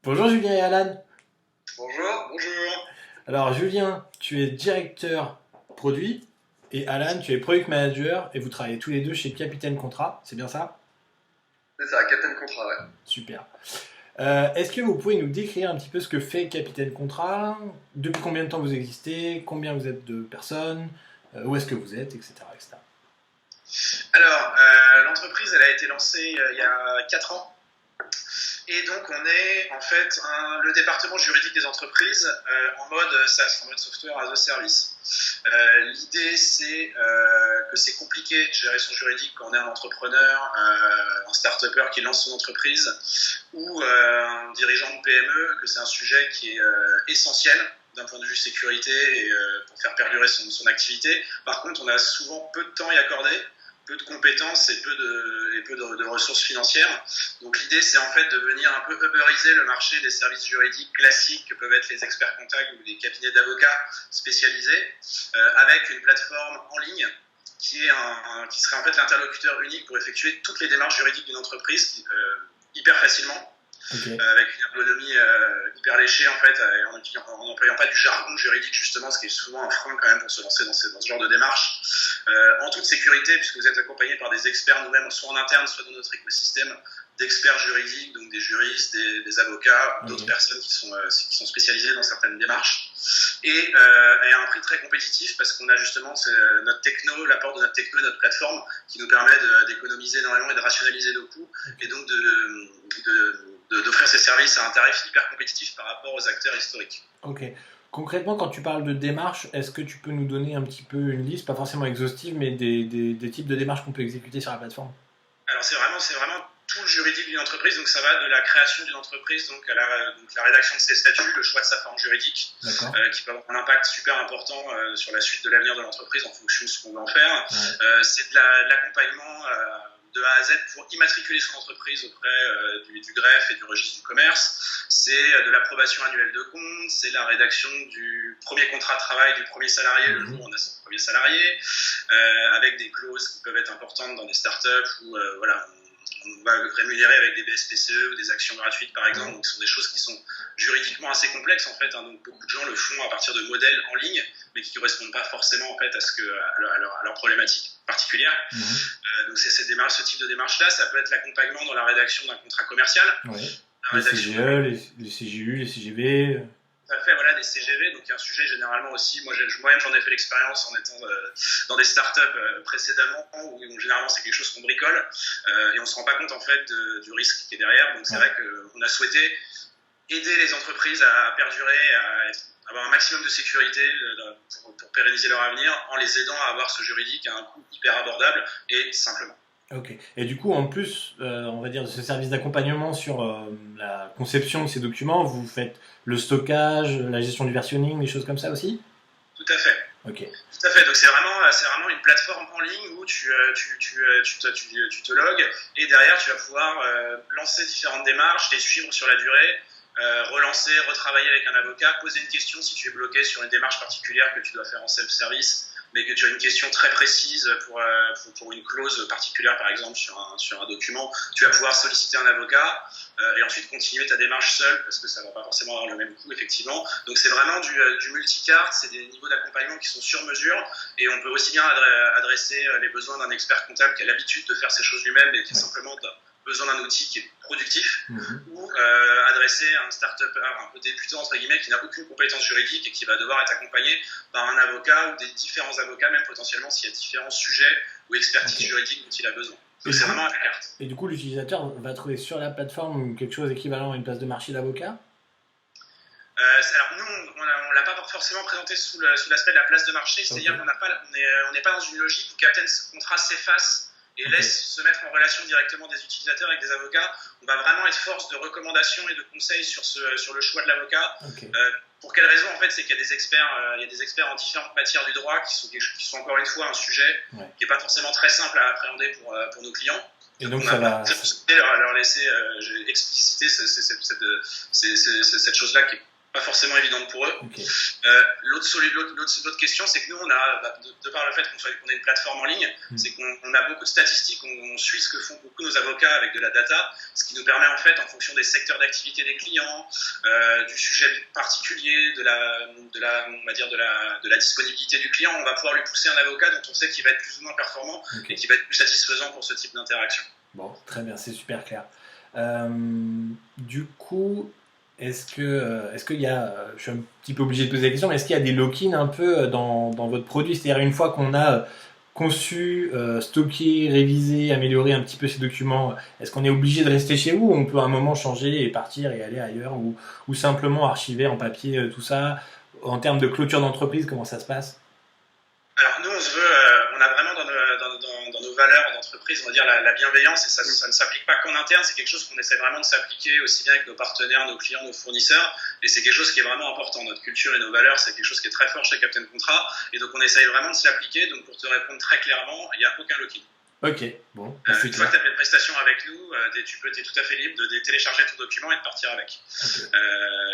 Bonjour Julien et Alan. Bonjour, bonjour. Alors Julien, tu es directeur produit et Alan, tu es product manager et vous travaillez tous les deux chez Capitaine Contrat, c'est bien ça? C'est ça, Captain Contrat, ouais. Super. Est-ce que vous pouvez nous décrire un petit peu ce que fait Capitaine Contrat? Depuis combien de temps vous existez? Combien vous êtes de personnes? Où est-ce que vous êtes? Etc. etc. Alors, l'entreprise, elle a été lancée il y a 4 ans. Et donc, on est en fait le département juridique des entreprises en mode SaaS, en mode Software as a Service. L'idée, c'est que c'est compliqué de gérer son juridique quand on est un entrepreneur, un start-upper qui lance son entreprise ou un dirigeant de PME, que c'est un sujet qui est essentiel d'un point de vue sécurité et pour faire perdurer son activité. Par contre, on a souvent peu de temps à y accorder, peu de compétences et peu de ressources financières. Donc l'idée, c'est en fait de venir un peu uberiser le marché des services juridiques classiques que peuvent être les experts comptables ou les cabinets d'avocats spécialisés, avec une plateforme en ligne qui serait en fait l'interlocuteur unique pour effectuer toutes les démarches juridiques d'une entreprise hyper facilement. Ok. Avec une ergonomie hyper léchée en fait, en n'employant pas du jargon juridique justement, ce qui est souvent un frein quand même pour se lancer dans ce genre de démarche, en toute sécurité puisque vous êtes accompagné par des experts nous-mêmes, soit en interne, soit dans notre écosystème d'experts juridiques, donc des juristes, des avocats, d'autres personnes qui sont spécialisées dans certaines démarches, et à un prix très compétitif parce qu'on a justement notre techno, l'apport de notre techno et notre plateforme qui nous permet d'économiser énormément et de rationaliser nos coûts, et donc d'offrir ces services à un tarif hyper compétitif par rapport aux acteurs historiques. Ok. Concrètement, quand tu parles de démarches, est-ce que tu peux nous donner un petit peu une liste, pas forcément exhaustive, mais des types de démarches qu'on peut exécuter sur la plateforme? Alors c'est vraiment tout le juridique d'une entreprise, donc ça va de la création d'une entreprise, donc à la rédaction de ses statuts, le choix de sa forme juridique, D'accord. qui peut avoir un impact super important sur la suite de l'avenir de l'entreprise en fonction de ce qu'on va en faire. Ouais. C'est de l'accompagnement de A à Z pour immatriculer son entreprise auprès du greffe et du registre du commerce. C'est de l'approbation annuelle de comptes, c'est la rédaction du premier contrat de travail du premier salarié le jour où on a son premier salarié, avec des clauses qui peuvent être importantes dans des startups où voilà, on va rémunérer avec des BSPCE ou des actions gratuites par exemple, donc ce sont des choses qui sont juridiquement assez complexes en fait, hein, donc beaucoup de gens le font à partir de modèles en ligne mais qui ne correspondent pas forcément en fait à leur problématique particulière. Donc c'est ce type de démarche là, ça peut être l'accompagnement dans la rédaction d'un contrat commercial, Ouais. la Les rédaction CGE, les CGU, les CGV. tout à fait, voilà, des CGV, donc un sujet généralement aussi, moi-même j'en ai fait l'expérience en étant dans des startups précédemment, où généralement c'est quelque chose qu'on bricole, et on se rend pas compte en fait du risque qui est derrière, donc c'est vrai qu'on a souhaité aider les entreprises à perdurer, avoir un maximum de sécurité pour pérenniser leur avenir, en les aidant à avoir ce juridique à un coût hyper abordable et simplement. Ok. Et du coup, en plus, on va dire, de ce service d'accompagnement sur la conception de ces documents, vous faites le stockage, la gestion du versionning, des choses comme ça aussi? Tout à fait. Ok. Tout à fait, donc c'est vraiment une plateforme en ligne où tu te logs et derrière tu vas pouvoir lancer différentes démarches, les suivre sur la durée, relancer, retravailler avec un avocat, poser une question si tu es bloqué sur une démarche particulière que tu dois faire en self-service, mais que tu as une question très précise pour une clause particulière par exemple sur un document, tu vas pouvoir solliciter un avocat et ensuite continuer ta démarche seule parce que ça ne va pas forcément avoir le même coût effectivement. Donc c'est vraiment du multicart, c'est des niveaux d'accompagnement qui sont sur mesure et on peut aussi bien adresser les besoins d'un expert comptable qui a l'habitude de faire ces choses lui-même et qui a simplement besoin d'un outil qui est productif, ou adresser un start-up un peu débutant entre guillemets qui n'a aucune compétence juridique et qui va devoir être accompagné par un avocat ou des différents avocats, même potentiellement s'il y a différents sujets ou expertises juridiques dont il a besoin. Donc c'est vraiment à la carte. Et du coup, l'utilisateur va trouver sur la plateforme quelque chose équivalent à une place de marché d'avocat? Alors nous, on l'a pas forcément présenté sous l'aspect de la place de marché, c'est-à-dire qu'on n'est pas dans une logique où Captain Contrat s'efface et laisse se mettre en relation directement des utilisateurs avec des avocats. On va vraiment être force de recommandation et de conseil sur le choix de l'avocat. Pour quelle raison en fait, c'est qu'il y a des experts en différentes matières du droit qui sont encore une fois un sujet qui n'est pas forcément très simple à appréhender pour nos clients. Et donc ça va leur laisser expliciter cette chose-là qui est pas forcément évidente pour eux. Okay. L'autre question, c'est que nous, on a, de par le fait qu'on ait une plateforme en ligne, c'est qu'on a beaucoup de statistiques, on suit ce que font beaucoup nos avocats avec de la data, ce qui nous permet en fait, en fonction des secteurs d'activité des clients, du sujet particulier, de la disponibilité du client, on va pouvoir lui pousser un avocat dont on sait qu'il va être plus ou moins performant et qui va être plus satisfaisant pour ce type d'interaction. Bon, très bien, c'est super clair. Du coup, est-ce qu'il y a, je suis un petit peu obligé de poser la question, mais est-ce qu'il y a des lock-in un peu dans votre produit? C'est-à-dire une fois qu'on a conçu, stocké, révisé, amélioré un petit peu ces documents, est-ce qu'on est obligé de rester chez vous ou on peut à un moment changer et partir et aller ailleurs ou simplement archiver en papier tout ça? En termes de clôture d'entreprise, comment ça se passe? Alors nous, on a vraiment dans nos valeurs d'entreprise, on va dire la bienveillance, et ça ne s'applique pas qu'en interne, c'est quelque chose qu'on essaie vraiment de s'appliquer aussi bien avec nos partenaires, nos clients, nos fournisseurs, et c'est quelque chose qui est vraiment important. Notre culture et nos valeurs, c'est quelque chose qui est très fort chez Captain Contrat, et donc on essaye vraiment de s'y appliquer. Donc pour te répondre très clairement, il n'y a aucun lock-in. Ok, bon. Une fois que tu as fait une prestation avec nous, tu es tout à fait libre de télécharger ton document et de partir avec. Okay.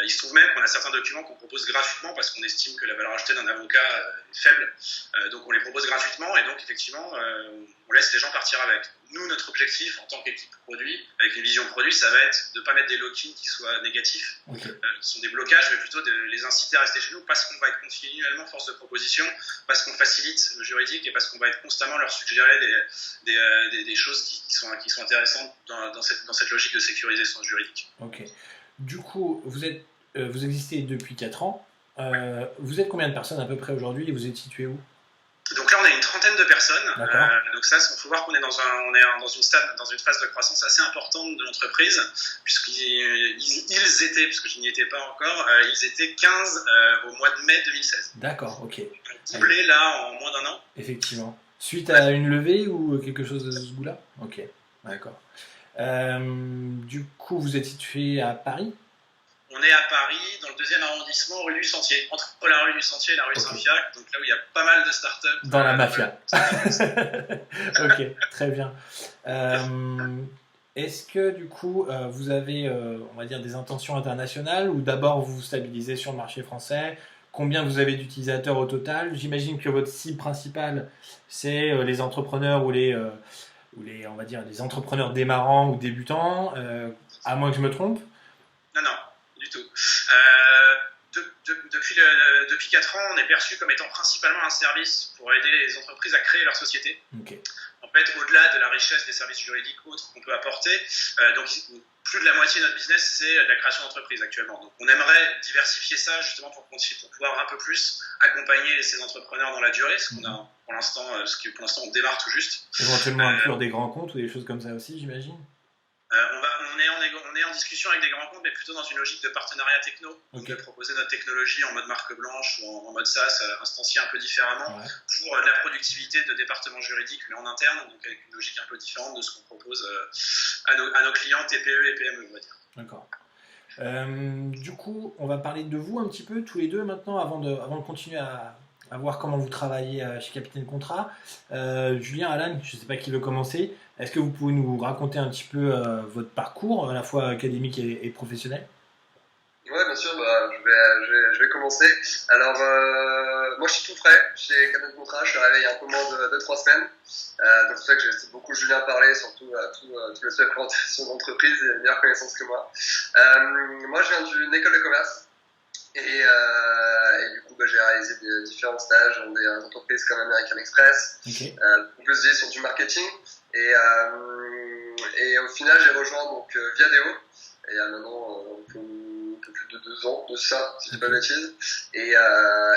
Il se trouve même qu'on a certains documents qu'on propose gratuitement parce qu'on estime que la valeur ajoutée d'un avocat est faible. Donc on les propose gratuitement et donc effectivement on laisse les gens partir avec. Nous, notre objectif en tant qu'équipe produit, avec une vision produit, ça va être de ne pas mettre des lock-in qui soient négatifs, qui sont des blocages, mais plutôt de les inciter à rester chez nous parce qu'on va être continuellement force de proposition, parce qu'on facilite le juridique et parce qu'on va être constamment leur suggérer des choses qui sont intéressantes dans cette logique de sécurisation juridique. Ok. Du coup, vous existez depuis 4 ans. Vous êtes combien de personnes à peu près aujourd'hui et vous êtes situé où? Donc là, on a une trentaine de personnes. Donc ça, il faut voir qu'on est dans une phase de croissance assez importante de l'entreprise, puisqu'ils étaient, puisque je n'y étais pas encore, ils étaient 15 au mois de mai 2016. D'accord, ok. Doublé là en moins d'un an. Effectivement. Suite à une levée ou quelque chose de ce goût-là? Ok, d'accord. Du coup, vous êtes situé à Paris? On est à Paris, dans le 2e arrondissement, rue du Sentier, entre la rue du Sentier et la rue Saint-Fiacre, donc là où il y a pas mal de startups. Dans la mafia. Ok, très bien. Est-ce que du coup, vous avez, on va dire, des intentions internationales ou d'abord vous vous stabilisez sur le marché français? Combien vous avez d'utilisateurs au total? J'imagine que votre cible principale, c'est les entrepreneurs ou les, on va dire, les entrepreneurs démarrants ou débutants, à moins que je me trompe. Non, du tout. Depuis 4 ans, on est perçu comme étant principalement un service pour aider les entreprises à créer leur société. Okay. En fait, au-delà de la richesse des services juridiques autres qu'on peut apporter, donc plus de la moitié de notre business, c'est de la création d'entreprise actuellement. Donc on aimerait diversifier ça justement pour pouvoir un peu plus accompagner ces entrepreneurs dans la durée, ce pour l'instant on démarre tout juste. Éventuellement inclure des grands comptes ou des choses comme ça aussi, j'imagine. On est en discussion avec des grands comptes, mais plutôt dans une logique de partenariat techno, de proposer notre technologie en mode marque blanche ou en mode SaaS, instancié un peu différemment, pour de la productivité de département juridique, mais en interne, donc avec une logique un peu différente de ce qu'on propose à nos clients TPE et PME, on va dire. D'accord. Du coup, on va parler de vous un petit peu, tous les deux maintenant, avant de continuer à voir comment vous travaillez chez Capitaine Contrat. Julien, Alan, je ne sais pas qui veut commencer. Est-ce que vous pouvez nous raconter un petit peu votre parcours, à la fois académique et professionnel? Ouais, bien sûr, je vais commencer. Alors, moi je suis tout frais chez Capitaine Contrat, je suis arrivé il y a un peu moins de 3 semaines. Donc c'est pour ça que j'ai laissé beaucoup Julien parler, surtout tout l'aspect présentation d'entreprise, il a une meilleure connaissance que moi. Moi je viens d'une école de commerce. Et du coup, j'ai réalisé différents stages dans des entreprises comme American Express, plus sur du marketing. Et au final, j'ai rejoint donc Viadeo. Et il y a maintenant un peu plus de 2 ans de ça, si je dis pas de bêtises. Et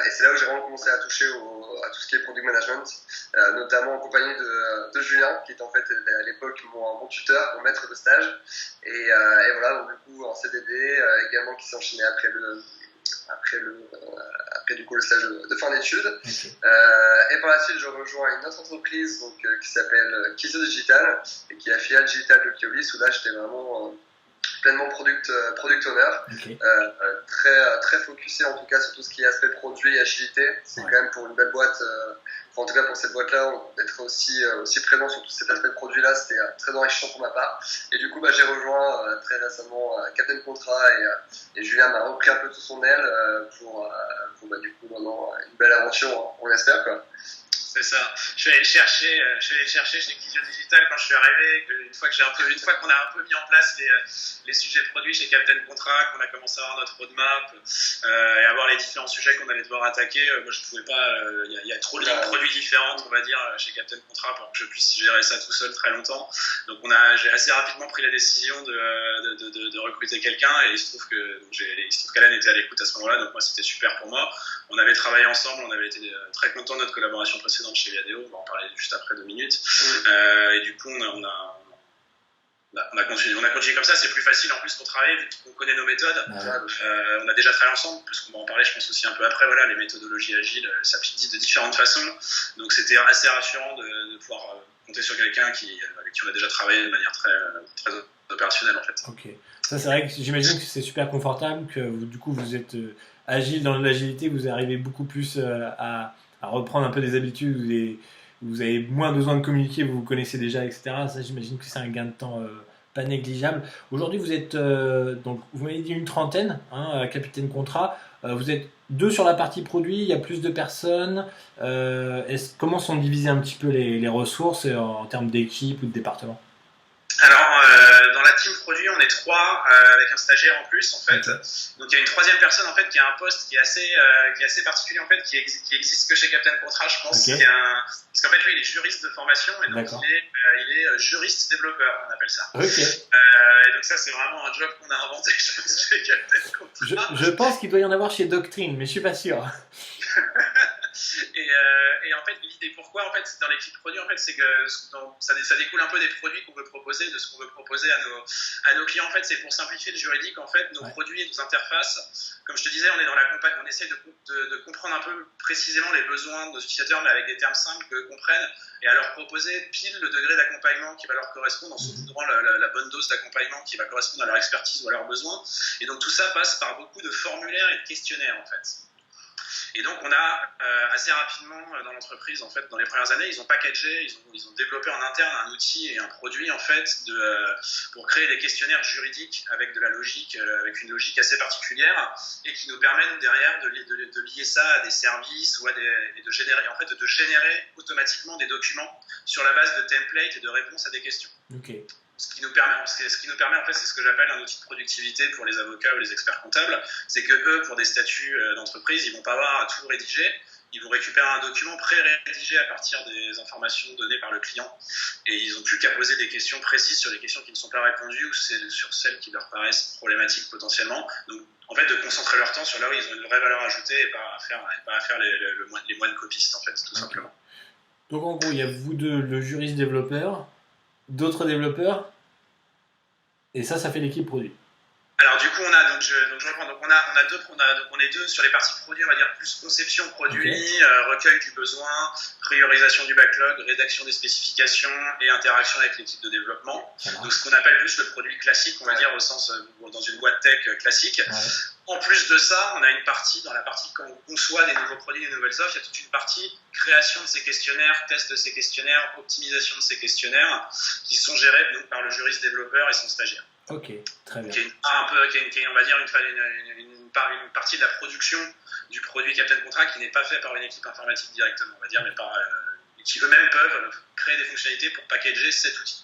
c'est là où j'ai vraiment commencé à toucher à tout ce qui est product management, notamment en compagnie de Julien, qui était en fait à l'époque mon tuteur, mon maître de stage. Et voilà, donc du coup en CDD, également qui s'enchaînait après du coup le stage de fin d'études. Et par la suite je rejoins une autre entreprise donc, qui s'appelle Kiso Digital et qui est la filiale digitale de Keolis, où là j'étais vraiment pleinement product owner, très focusé en tout cas sur tout ce qui est aspect produit et agilité. C'est quand même pour une belle boîte en tout cas pour cette boîte-là, d'être aussi présent sur tout cet aspect de produit-là, c'était très enrichissant pour ma part. Et du coup, j'ai rejoint très récemment Captain Contrat et Julien m'a repris un peu sous son aile pour du coup maintenant une belle aventure, on espère quoi. C'est ça. Je suis allé le chercher chez Kizio Digital quand je suis arrivé. Une fois qu'on a un peu mis en place les sujets produits chez Captain Contract, qu'on a commencé à avoir notre roadmap et avoir les différents sujets qu'on allait devoir attaquer, moi je pouvais pas. Il y a trop de lignes produits différentes, on va dire, chez Captain Contract pour que je puisse gérer ça tout seul très longtemps. Donc j'ai assez rapidement pris la décision de recruter quelqu'un et il se trouve qu'Alan était à l'écoute à ce moment-là. Donc moi c'était super pour moi. On avait travaillé ensemble, on avait été très contents de notre collaboration précédente chez Viadeo, on va en parler juste après 2 minutes. Et du coup, on a continué comme ça, c'est plus facile en plus pour travailler, vu qu'on connaît nos méthodes. On a déjà travaillé ensemble, parce qu'on va en parler, je pense aussi un peu après. Voilà, les méthodologies agiles s'appliquent de différentes façons. Donc c'était assez rassurant de pouvoir compter sur quelqu'un avec qui on a déjà travaillé de manière très opérationnelle en fait. Ok. Ça, c'est vrai que j'imagine que c'est super confortable, que du coup vous êtes agile dans l'agilité, vous arrivez beaucoup plus à reprendre un peu des habitudes, vous avez moins besoin de communiquer, vous vous connaissez déjà, etc. Ça, j'imagine que c'est un gain de temps pas négligeable. Aujourd'hui, vous êtes, donc, vous m'avez dit une trentaine, Capitaine Contrat. Vous êtes 2 sur la partie produit, il y a plus de personnes. Comment sont divisées un petit peu les ressources en termes d'équipe ou de département ? Alors, dans la team produit, on est 3 avec un stagiaire en plus en fait. Donc il y a une 3e personne en fait qui a un poste qui est assez particulier en fait, qui existe que chez Captain Contrat, je pense. Okay. Parce qu'en fait lui il est juriste de formation et donc il est juriste développeur, on appelle ça. Okay. Et donc ça c'est vraiment un job qu'on a inventé chez Captain Contrat. Je pense qu'il doit y en avoir chez Doctrine, mais je suis pas sûr. Et en fait, l'idée pourquoi en fait dans l'équipe produit en fait, c'est que ça découle un peu des produits qu'on veut proposer, de ce qu'on veut proposer à nos clients en fait, c'est pour simplifier le juridique en fait, nos produits et nos interfaces. Comme je te disais, on est dans on essaie de comprendre un peu précisément les besoins de nos utilisateurs, mais avec des termes simples qu'eux comprennent, et à leur proposer pile le degré d'accompagnement qui va leur correspondre, en soutenant la bonne dose d'accompagnement qui va correspondre à leur expertise ou à leurs besoins. Et donc tout ça passe par beaucoup de formulaires et de questionnaires en fait. Et donc on a assez rapidement dans l'entreprise, en fait, dans les premières années, ils ont packagé, ils ont développé en interne un outil et un produit en fait pour créer des questionnaires juridiques avec de la logique, avec une logique assez particulière, et qui nous permet nous derrière de lier ça à des services ou et de générer automatiquement des documents sur la base de templates et de réponses à des questions. Okay. Ce qui nous permet en fait, c'est ce que j'appelle un outil de productivité pour les avocats ou les experts comptables. C'est que eux, pour des statuts d'entreprise, ils vont pas avoir à tout rédiger. Ils vont récupérer un document pré-rédigé à partir des informations données par le client. Et ils n'ont plus qu'à poser des questions précises sur les questions qui ne sont pas répondues ou sur celles qui leur paraissent problématiques potentiellement. Donc, en fait, de concentrer leur temps sur là où ils ont une vraie valeur ajoutée et pas à faire les moines copistes, en fait, tout simplement. Donc, en gros, il y a vous deux, le juriste développeur, d'autres développeurs, et ça fait l'équipe produit. Alors du coup, on est 2 sur les parties produits, on va dire plus conception produit, recueil du besoin, priorisation du backlog, rédaction des spécifications et interaction avec l'équipe de développement. Donc ce qu'on appelle plus le produit classique, on va dire au sens dans une boîte tech classique. Ouais. En plus de ça, on a une partie, dans la partie quand on conçoit des nouveaux produits, des nouvelles offres, il y a toute une partie création de ces questionnaires, test de ces questionnaires, optimisation de ces questionnaires, qui sont gérés donc, par le juriste développeur et son stagiaire. Ok, très bien. Qui est on va dire une partie de la production du produit Captain Contract qui n'est pas fait par une équipe informatique directement, on va dire, mais qui eux-mêmes peuvent créer des fonctionnalités pour packager cet outil.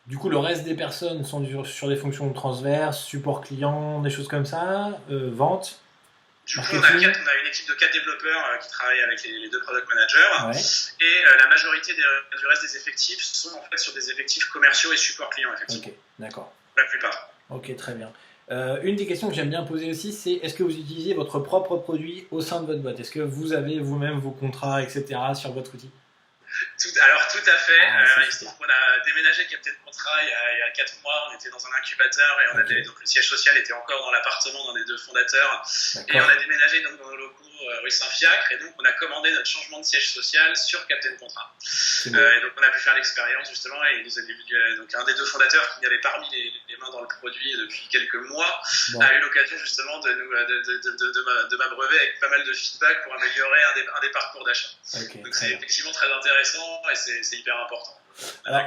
Du coup, le reste des personnes sont sur des fonctions transverses, support client, des choses comme ça, vente. Du coup, on a une équipe de 4 développeurs qui travaillent avec les 2 product managers. Ouais. Et la majorité du reste des effectifs sont en fait sur des effectifs commerciaux et support client, effectivement. Ok, d'accord. La plupart. Ok, très bien. Une des questions que j'aime bien poser aussi, c'est est-ce que vous utilisez votre propre produit au sein de votre boîte ? Est-ce que vous avez vous-même vos contrats, etc. sur votre outil ? Alors tout à fait, il se trouve qu'on a déménagé Captain Contrat il y a 4 mois, on était dans un incubateur et donc le siège social était encore dans l'appartement d'un des 2 fondateurs. D'accord. Et on a déménagé donc dans nos locaux rue Saint-Fiacre, et donc on a commandé notre changement de siège social sur Captain Contrat. Bon. Et donc on a pu faire l'expérience justement, et il nous a dit, donc un des deux fondateurs qui avait pas remis les mains dans le produit depuis quelques mois a eu l'occasion justement de m'abreuver avec pas mal de feedback pour améliorer un des parcours d'achat. Okay, donc c'est effectivement très intéressant et c'est hyper important. Alors,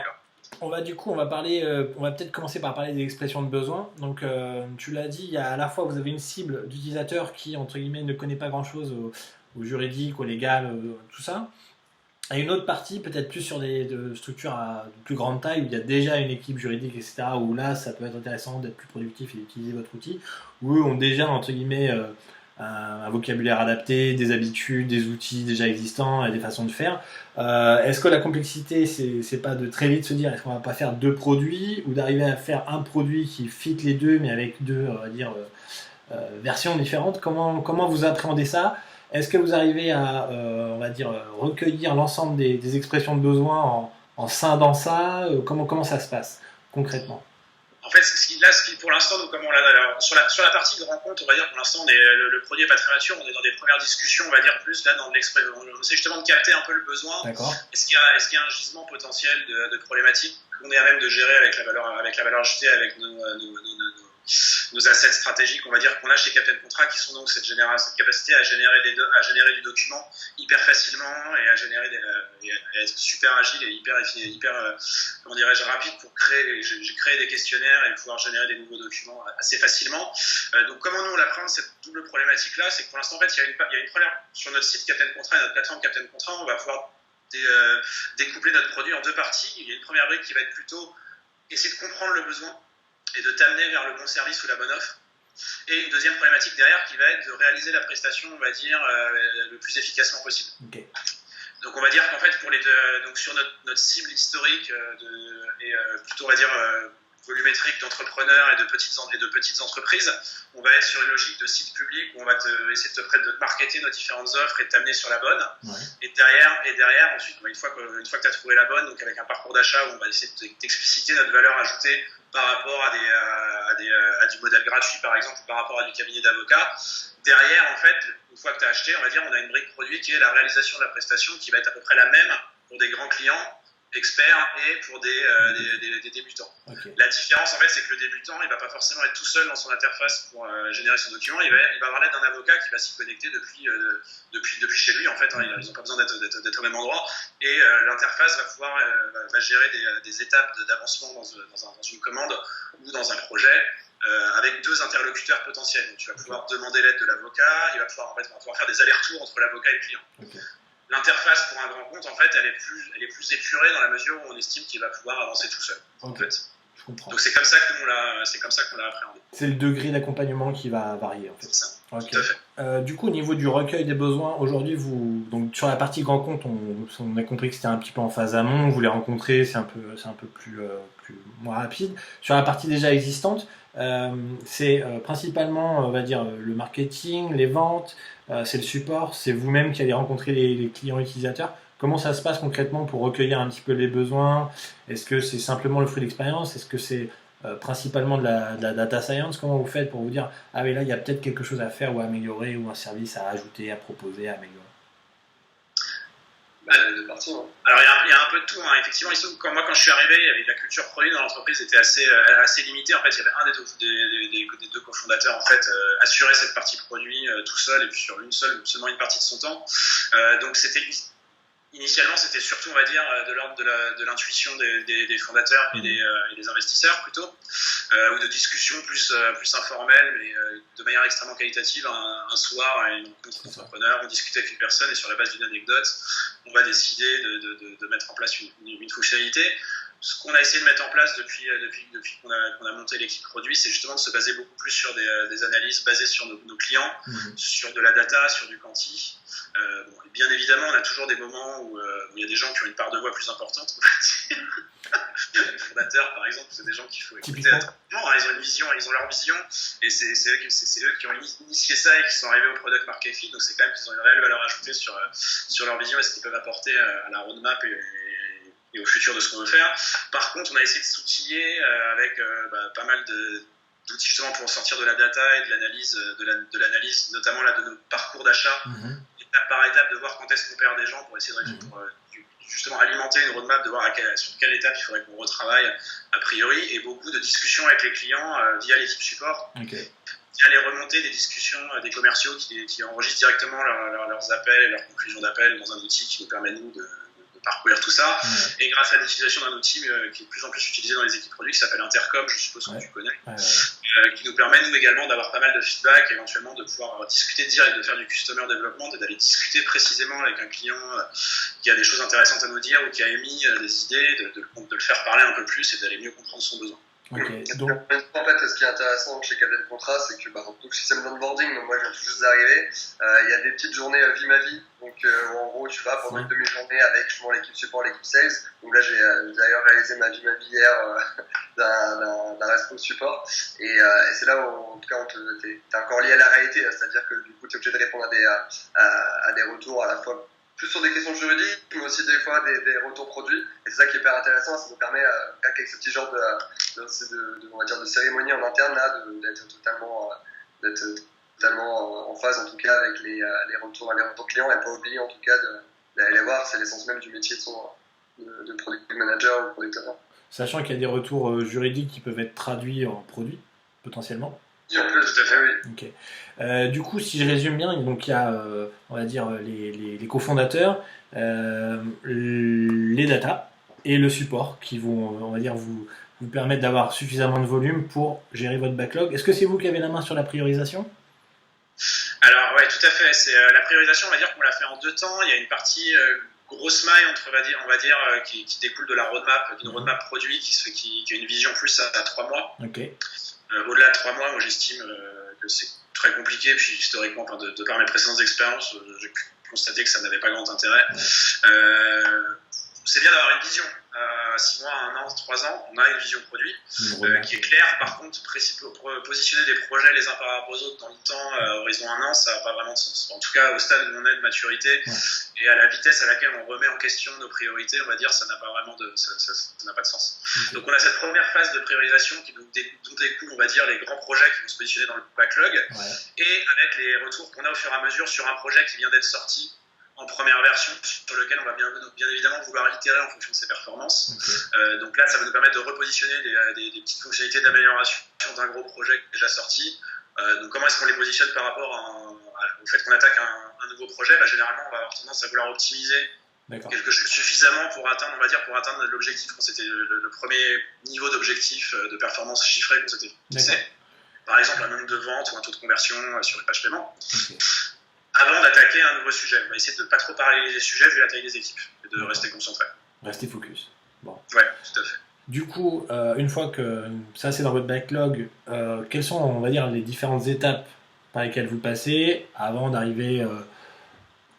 on va peut-être commencer par parler des expressions de besoin. Donc, tu l'as dit, il y a à la fois vous avez une cible d'utilisateurs qui entre guillemets ne connaît pas grand-chose au juridique, au légal, tout ça. Et une autre partie, peut-être plus sur des structures de plus grande taille, où il y a déjà une équipe juridique, etc., où là, ça peut être intéressant d'être plus productif et d'utiliser votre outil, où eux ont déjà, entre guillemets, un vocabulaire adapté, des habitudes, des outils déjà existants et des façons de faire. Est-ce que la complexité, c'est pas de très vite se dire, est-ce qu'on va pas faire deux produits, ou d'arriver à faire un produit qui fit les deux, mais avec deux, on va dire, versions différentes? Comment vous appréhendez ça? Est-ce que vous arrivez à, on va dire, recueillir l'ensemble des expressions de besoin en scindant ça? Comment ça se passe concrètement? En fait, pour l'instant, nous, comme on l'a sur la partie de rencontre, on va dire pour l'instant, le produit n'est pas très mature. On est dans des premières discussions, on va dire plus là dans l'expression. On essaie justement de capter un peu le besoin. D'accord. Est-ce qu'il y a un gisement potentiel de problématiques qu'on est à même de gérer avec la valeur ajoutée, avec nos assets stratégiques, on va dire, qu'on a chez Captain Contrat, qui sont donc cette capacité à générer du document hyper facilement et à être super agile et hyper comment dirais-je, rapide pour créer des questionnaires et pouvoir générer des nouveaux documents assez facilement. Donc comment nous on appréhende cette double problématique là, c'est que pour l'instant en fait il y a une première sur notre site Captain Contrat et notre plateforme Captain Contrat, on va pouvoir découpler notre produit en deux parties. Il y a une première brique qui va être plutôt essayer de comprendre le besoin et de t'amener vers le bon service ou la bonne offre. Et une deuxième problématique derrière qui va être de réaliser la prestation, on va dire, le plus efficacement possible. Okay. Donc on va dire qu'en fait, donc sur notre cible historique et plutôt, on va dire, volumétrique d'entrepreneurs et de petites entreprises, on va être sur une logique de site public où on va essayer de te marketer nos différentes offres et de t'amener sur la bonne. Ouais. Et derrière, ensuite, une fois que tu as trouvé la bonne, donc avec un parcours d'achat où on va essayer d'expliciter notre valeur ajoutée par rapport à du modèle gratuit, par exemple, ou par rapport à du cabinet d'avocats. Derrière, en fait, une fois que tu as acheté, on va dire, on a une brique produit qui est la réalisation de la prestation qui va être à peu près la même pour des grands clients, experts et pour des débutants. Okay. La différence, en fait, c'est que le débutant, il ne va pas forcément être tout seul dans son interface pour générer son document. Il va avoir l'aide d'un avocat qui va s'y connecter depuis chez lui. En fait, hein, ils n'ont pas besoin d'être au même endroit. Et l'interface va gérer des étapes d'avancement dans une commande ou dans un projet. Avec deux interlocuteurs potentiels. Donc, tu vas pouvoir demander l'aide de l'avocat, il va pouvoir faire des allers-retours entre l'avocat et le client. Okay. L'interface pour un grand compte, en fait, elle est plus épurée dans la mesure où on estime qu'il va pouvoir avancer tout seul. Okay. En fait. Je comprends. Donc c'est comme ça qu'on l'a appréhendé. C'est le degré d'accompagnement qui va varier, en fait. C'est ça. Okay. Tout à fait. Du coup, au niveau du recueil des besoins, aujourd'hui, donc sur la partie grand compte, on a compris que c'était un petit peu en phase amont. Vous les rencontrez, c'est un peu plus moins rapide. Sur la partie déjà existante, c'est principalement, on va dire, le marketing, les ventes, c'est le support, c'est vous-même qui allez rencontrer les clients utilisateurs. Comment ça se passe concrètement pour recueillir un petit peu les besoins? Est-ce que c'est simplement le fruit d'expérience? Est-ce que c'est principalement de la data science? Comment vous faites pour vous dire ah mais là il y a peut-être quelque chose à faire ou à améliorer ou un service à ajouter, à proposer, à améliorer? Alors il y a un peu de tout, hein. Effectivement, quand je suis arrivé, la culture produit dans l'entreprise était assez limitée. En fait, il y avait un des deux cofondateurs en fait assurait cette partie produit tout seul et puis sur seulement une partie de son temps. Donc initialement, c'était surtout, on va dire, de l'ordre de l'intuition des fondateurs et des investisseurs plutôt, ou de discussions plus informelles, mais de manière extrêmement qualitative. Un soir, à une rencontre d'entrepreneurs, on discutait avec une personne et sur la base d'une anecdote, on va décider de mettre en place une fonctionnalité. Ce qu'on a essayé de mettre en place depuis qu'on a monté l'équipe produit, c'est justement de se baser beaucoup plus sur des analyses basées sur nos clients, sur de la data, sur du quanti. Bien évidemment, on a toujours des moments où il y a des gens qui ont une part de voix plus importante. Les fondateurs, par exemple, c'est des gens qu'il faut écouter attentivement. Ils ont une vision, ils ont leur vision, et c'est eux qui ont initié ça et qui sont arrivés au product market fit. Donc c'est quand même qu'ils ont une réelle valeur ajoutée sur leur vision et ce qu'ils peuvent apporter à la roadmap et au futur de ce qu'on veut faire. Par contre, on a essayé de s'outiller avec pas mal d'outils justement pour sortir de la data et de l'analyse, notamment là, de nos parcours d'achat, étape par étape, de voir quand est-ce qu'on perd des gens pour essayer de justement alimenter une roadmap, de voir sur quelle étape il faudrait qu'on retravaille a priori, et beaucoup de discussions avec les clients via l'équipe support. Via les remontées des discussions des commerciaux qui enregistrent directement leurs appels et leurs conclusions d'appels dans un outil qui nous permet, nous, de parcourir tout ça. Et grâce à l'utilisation d'un outil qui est de plus en plus utilisé dans les équipes produits, qui s'appelle Intercom, je suppose que tu connais, qui nous permet, nous également, d'avoir pas mal de feedback, éventuellement de pouvoir discuter direct, de faire du customer development, et d'aller discuter précisément avec un client qui a des choses intéressantes à nous dire ou qui a émis des idées, de le faire parler un peu plus et d'aller mieux comprendre son besoin. Donc, en fait, ce qui est intéressant chez Cadet Contrat, c'est que dans tout le système d'onboarding, donc moi je viens tout juste d'arriver, il y a des petites journées vie ma vie, donc en gros tu vas pendant une demi-journée avec justement l'équipe support, l'équipe sales. Donc là j'ai d'ailleurs réalisé ma vie hier d'un respo support, et c'est là où en tout cas t'es encore lié à la réalité, c'est-à-dire que du coup t'es obligé de répondre à des retours à la fois plus sur des questions juridiques, mais aussi des fois des retours produits. Et c'est ça qui est hyper intéressant, ça nous permet, avec ce petit genre on va dire de cérémonie en interne, là, d'être totalement en phase, en tout cas, avec les retours clients, et pas oublier, en tout cas, d'aller les voir. C'est l'essence même du métier de product manager ou product owner. Sachant qu'il y a des retours juridiques qui peuvent être traduits en produits, potentiellement. En plus, tout à fait, oui. Du coup, si je résume bien, donc il y a, on va dire, les cofondateurs, les data et le support qui vont, on va dire, vous permettre d'avoir suffisamment de volume pour gérer votre backlog. Est-ce que c'est vous qui avez la main sur la priorisation ? Alors, oui, tout à fait. C'est, la priorisation, on va dire qu'on l'a fait en 2 temps. Il y a une partie grosse maille, on va dire qui découle de la roadmap, d'une roadmap produit qui a une vision plus à 3 mois. Au-delà de 3 mois, moi j'estime que c'est très compliqué, puis historiquement, de par mes précédentes expériences, j'ai pu constater que ça n'avait pas grand intérêt. C'est bien d'avoir une vision. 6 mois, 1 an, 3 ans, on a une vision produit qui est claire. Par contre, positionner des projets les uns par rapport aux autres dans le temps, horizon 1 an, ça n'a pas vraiment de sens. En tout cas, au stade où on est de maturité et à la vitesse à laquelle on remet en question nos priorités, on va dire, ça n'a pas vraiment ça n'a pas de sens. Donc, on a cette première phase de priorisation dont découlent, on va dire, les grands projets qui vont se positionner dans le backlog, et avec les retours qu'on a au fur et à mesure sur un projet qui vient d'être sorti en première version, sur lequel on va bien évidemment vouloir itérer en fonction de ses performances. Donc là, ça va nous permettre de repositionner des petites fonctionnalités d'amélioration d'un gros projet déjà sorti. Donc comment est-ce qu'on les positionne par rapport au fait qu'on attaque un nouveau projet? Généralement, on va avoir tendance à vouloir optimiser quelque chose suffisamment pour atteindre l'objectif qu'on s'était, le premier niveau d'objectif de performance chiffré qu'on s'était fixé. Par exemple, un nombre de ventes ou un taux de conversion sur les pages paiement. Avant d'attaquer un nouveau sujet. On va essayer de ne pas trop parler des sujets vu la taille des équipes et de rester concentré. Rester focus. Bon. Ouais, tout à fait. Du coup, une fois que ça c'est dans votre backlog, quelles sont, on va dire, les différentes étapes par lesquelles vous passez avant d'arriver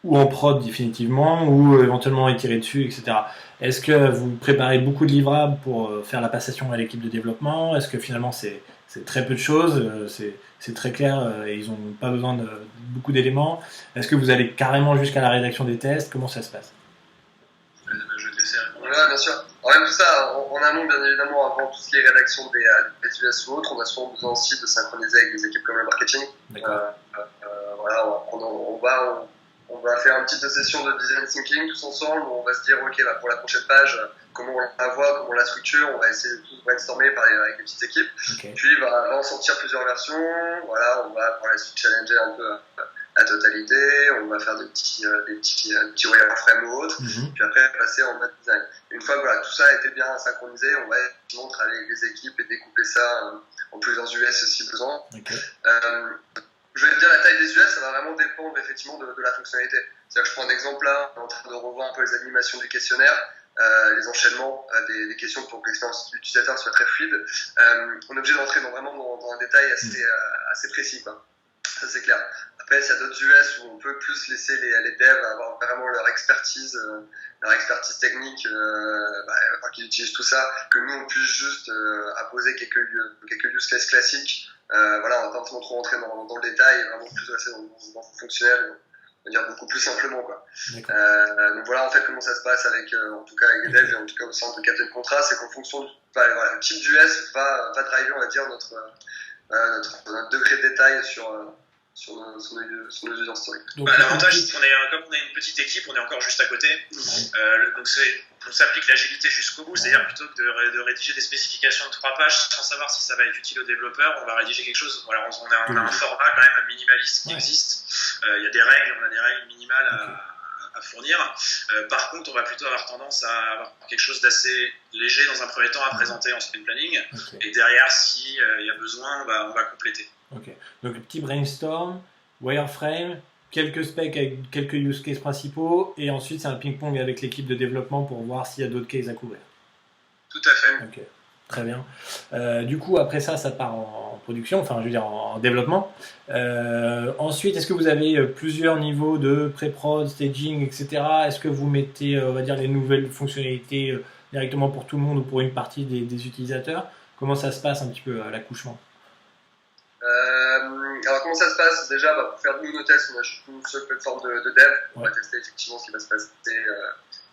ou en prod définitivement ou éventuellement itérer dessus, etc. Est-ce que vous préparez beaucoup de livrables pour faire la passation à l'équipe de développement? Est-ce que finalement c'est très peu de choses, c'est très clair et ils n'ont pas besoin de beaucoup d'éléments? Est-ce que vous allez carrément jusqu'à la rédaction des tests? Comment ça se passe? Je vais te laisser répondre. Ouais, bien sûr. En même tout ça, en amont, bien évidemment, avant tout ce qui est rédaction des US ou autres, on a souvent besoin aussi de synchroniser avec des équipes comme le marketing. Voilà, on va faire une petite session de design thinking tous ensemble, où on va se dire, ok, pour la prochaine page, comment on la voit, comment on la structure, on va essayer de tout brainstormer avec des petites équipes. Puis, va en sortir plusieurs versions. Voilà, on va pour la suite challenger un peu la totalité, on va faire des petits wireframes ou autres, puis après passer en mode design. Une fois que tout ça a été bien synchronisé, on va travailler avec les équipes et découper ça en plusieurs US si besoin. Je vais te dire, la taille des US, ça va vraiment dépendre effectivement de la fonctionnalité. C'est-à-dire que je prends un exemple là, on est en train de revoir un peu les animations du questionnaire, les enchaînements des questions pour que l'expérience utilisateur soit très fluide. On est obligé d'entrer vraiment dans un détail assez précis, quoi. Ça c'est clair. Après, s'il y a d'autres US où on peut plus laisser les devs avoir vraiment leur expertise technique, qu'ils utilisent tout ça, que nous on puisse juste apposer quelques use cases classiques. Voilà, on va pas trop rentrer dans le détail, vraiment plus rester dans le fonctionnel, on va dire beaucoup plus simplement, quoi. Donc voilà en fait comment ça se passe en tout cas avec les devs et en tout cas au sein de Captain Contrat, c'est qu'en fonction du type d'US va driver, on va dire, notre degré de détail sur nos user stories. L'avantage, c'est comme on est une petite équipe, on est encore juste à côté. Donc on s'applique l'agilité jusqu'au bout, c'est-à-dire plutôt que de rédiger des spécifications de 3 pages sans savoir si ça va être utile aux développeurs, on va rédiger quelque chose. Voilà, on a un format quand même minimaliste qui existe. Il y a des règles, on a des règles minimales à fournir. Par contre, on va plutôt avoir tendance à avoir quelque chose d'assez léger dans un premier temps à présenter en sprint planning. Et derrière, si il y a besoin, on va compléter. Ok, donc petit brainstorm, wireframe, quelques specs avec quelques use cases principaux, et ensuite c'est un ping-pong avec l'équipe de développement pour voir s'il y a d'autres cases à couvrir. Tout à fait. Ok, très bien. Du coup, après ça part en production, enfin je veux dire en développement. Ensuite, est-ce que vous avez plusieurs niveaux de pré-prod, staging, etc. Est-ce que vous mettez, on va dire, les nouvelles fonctionnalités directement pour tout le monde ou pour une partie des utilisateurs? Comment ça se passe un petit peu à l'accouchement? Alors comment ça se passe? Déjà, pour faire de nos tests, on a une seule plateforme de dev. On va tester effectivement ce qui va se passer.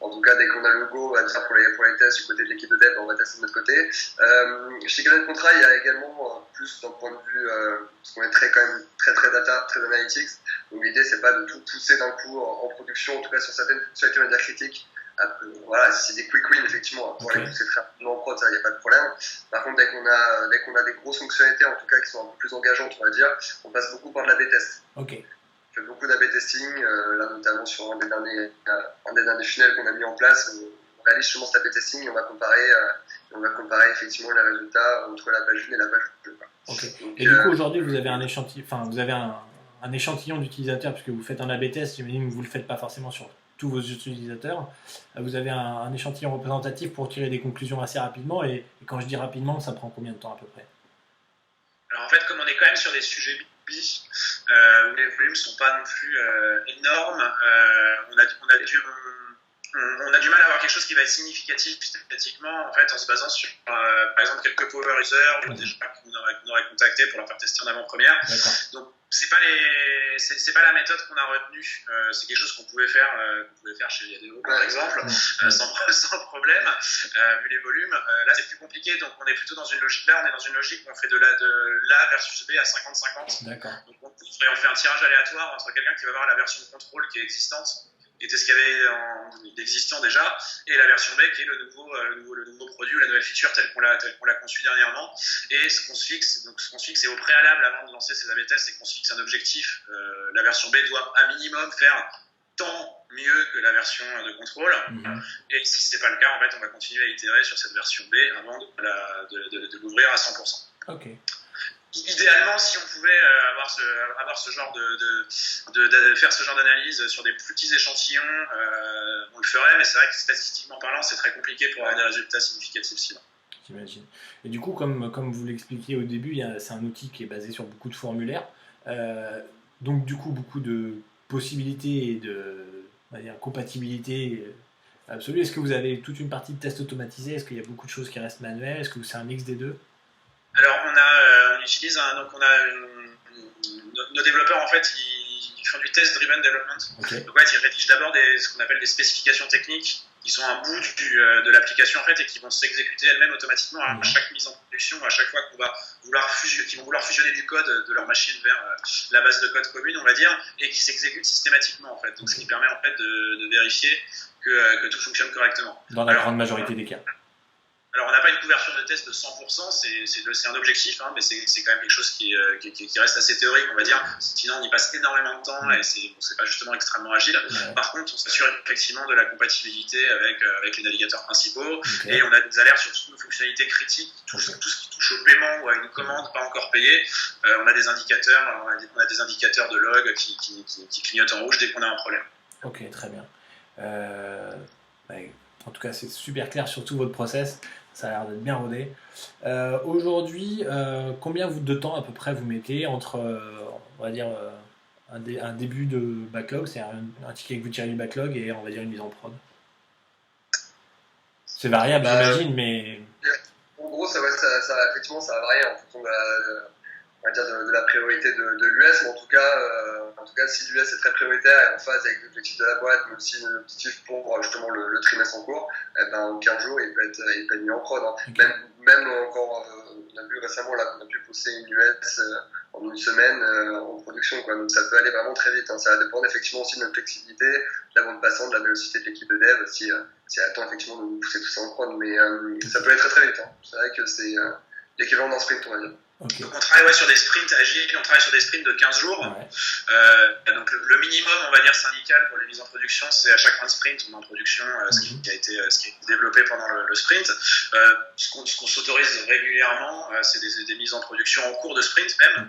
En tout cas, dès qu'on a le go, pour les tests du côté de l'équipe de dev, on va tester de notre côté. Chez Cadet Contrat, il y a également plus d'un point de vue, parce qu'on est quand même très data, très analytics. Donc l'idée, c'est pas de tout pousser d'un coup en production, en tout cas sur certaines fonctionnalités, on va dire critiques. Voilà, si c'est des quick wins, effectivement, pour les pousser très rapidement en prod, ça, il n'y a pas de problème. Par contre, dès qu'on a des grosses fonctionnalités, en tout cas, qui sont un peu plus engageantes, on va dire, on passe beaucoup par de l'A/B test. Ok. On fait beaucoup d'A/B testing, là, notamment sur un des derniers funnels qu'on a mis en place. On réalise justement cet A/B testing et on va comparer effectivement les résultats entre la page 1 et la page 2. Ok. Donc, et du coup, aujourd'hui, vous avez un échantillon d'utilisateurs, puisque vous faites un A/B test, j'imagine que vous ne le faites pas forcément sur tous vos utilisateurs. Vous avez un échantillon représentatif pour tirer des conclusions assez rapidement, et quand je dis rapidement, ça prend combien de temps à peu près? Alors en fait, comme on est quand même sur des sujets B2B, où les volumes ne sont pas non plus énormes, on a du mal à avoir quelque chose qui va être significatif statistiquement, en fait, en se basant sur, par exemple, quelques power users qu'on aurait contacté pour leur faire tester en avant-première. Donc, c'est pas la méthode qu'on a retenue. C'est quelque chose qu'on pouvait faire chez Viadeo, par exemple, sans problème, vu les volumes. Là, c'est plus compliqué, donc on est plutôt dans une logique. Là, on est dans une logique où on fait de l'A versus B à 50-50. D'accord. Donc, on fait un tirage aléatoire entre quelqu'un qui va avoir la version de contrôle qui est existante, qui était ce qu'il y avait d'existant déjà, et la version B qui est le nouveau produit ou la nouvelle feature telle qu'on l'a conçue dernièrement. Et ce qu'on se fixe, c'est au préalable avant de lancer ces A/B tests, c'est qu'on se fixe un objectif. La version B doit à minimum faire tant mieux que la version de contrôle. Et si c'est pas le cas, en fait, on va continuer à itérer sur cette version B avant de l'ouvrir à 100%. Ok. Idéalement, si on pouvait avoir ce genre faire ce genre d'analyse sur des plus petits échantillons, on le ferait, mais c'est vrai que statistiquement parlant, c'est très compliqué pour avoir des résultats significatifs sinon. J'imagine. Et du coup, comme vous l'expliquiez au début, c'est un outil qui est basé sur beaucoup de formulaires, donc du coup beaucoup de possibilités et de compatibilité absolue. Est-ce que vous avez toute une partie de tests automatisés? Est-ce qu'il y a beaucoup de choses qui restent manuelles? Est-ce que c'est un mix des deux? Alors on utilise nos développeurs en fait ils font du test driven development. Okay. Donc ils rédigent d'abord ce qu'on appelle des spécifications techniques qui sont un bout de l'application en fait et qui vont s'exécuter elles-mêmes automatiquement à chaque mise en production, à chaque fois qu'ils vont vouloir fusionner du code de leur machine vers la base de code commune, on va dire, et qui s'exécute systématiquement en fait. Donc ce qui permet en fait de vérifier que tout fonctionne correctement. Dans la grande majorité des cas. Alors, on n'a pas une couverture de test de 100%, c'est un objectif, mais c'est quand même quelque chose qui reste assez théorique, on va dire. Sinon, on y passe énormément de temps et c'est pas justement extrêmement agile. Ouais. Par contre, on s'assure effectivement de la compatibilité avec les navigateurs principaux et on a des alertes sur toutes nos fonctionnalités critiques, tout ce qui touche au paiement ou à une commande pas encore payée. On a des indicateurs de log qui clignotent en rouge dès qu'on a un problème. Ok, très bien. En tout cas, c'est super clair sur tout votre process. Ça a l'air d'être bien rodé. Aujourd'hui, combien de temps à peu près vous mettez entre, on va dire, un début de backlog, c'est un ticket que vous tirez du backlog, et on va dire une mise en prod? C'est variable, j'imagine, mais... En gros, effectivement, ça va varier en fonction de la priorité de l'US, mais en tout cas, si l'US est très prioritaire et en phase avec l'objectif de la boîte, mais aussi l'objectif pour justement le trimestre en cours, en 15 jours, il peut être mis en prod. Okay. Même encore a vu récemment là qu'on a pu pousser une US en une semaine en production, quoi. Donc ça peut aller vraiment très vite, hein. Ça va dépendre effectivement aussi de notre flexibilité, de la bande passante, de la vélocité de l'équipe de dev, si elle attend effectivement de nous pousser tout ça en prod, mais ça peut aller très très vite, hein. C'est vrai que c'est l'équivalent d'un sprint, on va dire. Okay. Donc on travaille sur des sprints agiles, on travaille sur des sprints de 15 jours. Ouais. Donc le minimum, on va dire, syndical pour les mises en production, c'est à chaque fin de sprint, on met en production ce qui a été développé pendant le sprint. Ce qu'on s'autorise régulièrement, c'est des mises en production en cours de sprint même,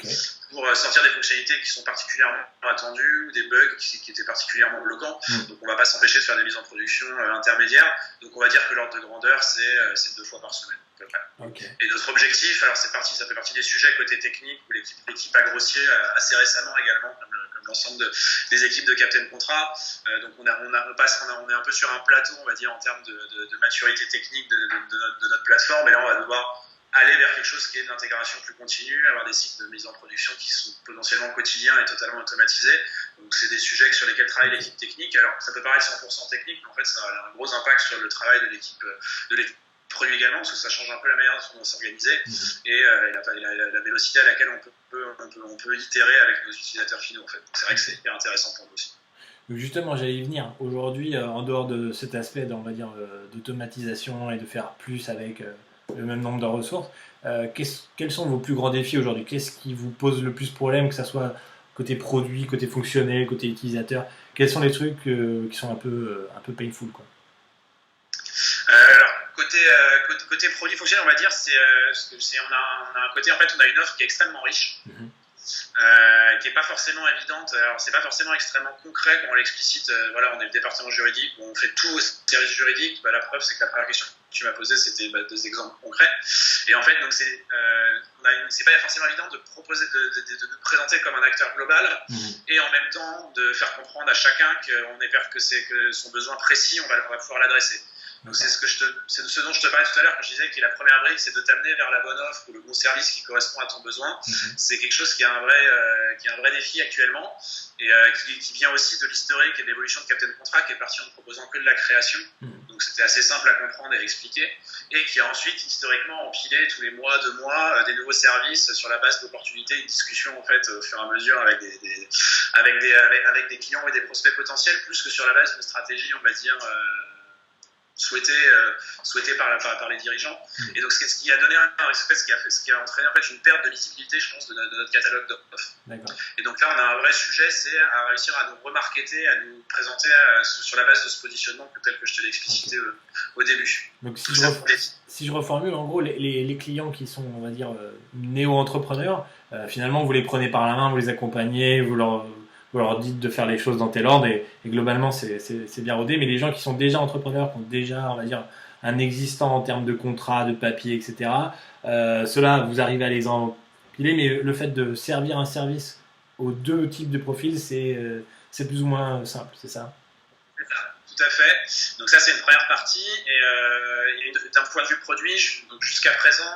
pour sortir des fonctionnalités qui sont particulièrement attendues ou des bugs qui étaient particulièrement bloquants. Donc on ne va pas s'empêcher de faire des mises en production intermédiaires. Donc on va dire que l'ordre de grandeur, c'est 2 fois par semaine. Et notre objectif, alors ça fait partie des sujets côté technique où l'équipe a grossi assez récemment également, comme l'ensemble des équipes de Captain Contrat. Donc on est un peu sur un plateau, on va dire, en termes de maturité technique de notre plateforme, et là on va devoir aller vers quelque chose qui est de l'intégration plus continue, avoir des cycles de mise en production qui sont potentiellement quotidiens et totalement automatisés. Donc c'est des sujets sur lesquels travaille l'équipe technique. Alors ça peut paraître 100% technique, mais en fait ça a un gros impact sur le travail de l'équipe produit également, parce que ça change un peu la manière dont on va s'organiser et la vélocité à laquelle on peut itérer avec nos utilisateurs finaux, en fait. Donc c'est vrai que c'est hyper intéressant pour nous aussi. Donc justement, j'allais y venir. Aujourd'hui, en dehors de cet aspect, on va dire, d'automatisation et de faire plus avec le même nombre de ressources, quels sont vos plus grands défis aujourd'hui? Qu'est-ce qui vous pose le plus de problèmes, que ce soit côté produit, côté fonctionnel, côté utilisateur? Quels sont les trucs qui sont un peu painful, quoi? Alors, côté produit fonctionnel, on va dire, on a un côté, en fait, on a une offre qui est extrêmement riche, qui n'est pas forcément évidente. Alors, c'est pas forcément extrêmement concret quand on l'explicite. Voilà, on est le département juridique, on fait tout au service juridique. La preuve, c'est que la première question que tu m'as posée, c'était des exemples concrets. Et en fait, donc c'est pas forcément évident de proposer, de nous présenter comme un acteur global, et en même temps de faire comprendre à chacun que son besoin précis, on va pouvoir l'adresser. Donc c'est ce dont je te parlais tout à l'heure quand je disais que la première brique, c'est de t'amener vers la bonne offre ou le bon service qui correspond à ton besoin. C'est quelque chose qui est un vrai défi actuellement, et qui vient aussi de l'historique et de l'évolution de Captain Contrat, qui est parti en ne proposant que de la création. Donc c'était assez simple à comprendre et à expliquer, et qui a ensuite historiquement empilé tous les mois, 2 mois, des nouveaux services sur la base d'opportunités et de discussions, en fait, au fur et à mesure avec des clients et des prospects potentiels, plus que sur la base d'une stratégie, on va dire, souhaité par les dirigeants. Et donc ce qui a donné ce qui a entraîné en fait une perte de lisibilité, je pense, de notre catalogue d'offres. Et donc là on a un vrai sujet, c'est à réussir à nous remarketer, à nous présenter sur la base de ce positionnement tel que je te l'ai explicité au début. Donc si je reformule, en gros les clients qui sont, on va dire, néo-entrepreneurs, finalement vous les prenez par la main, vous les accompagnez, vous leur dites de faire les choses dans tel ordre, et globalement c'est bien rodé. Mais les gens qui sont déjà entrepreneurs, qui ont déjà, on va dire, un existant en termes de contrat, de papier, etc., ceux-là, vous arrivez à les empiler, mais le fait de servir un service aux 2 types de profils, c'est plus ou moins simple, c'est ça? C'est ça, tout à fait. Donc ça, c'est une première partie, et d'un point de vue produit, donc jusqu'à présent,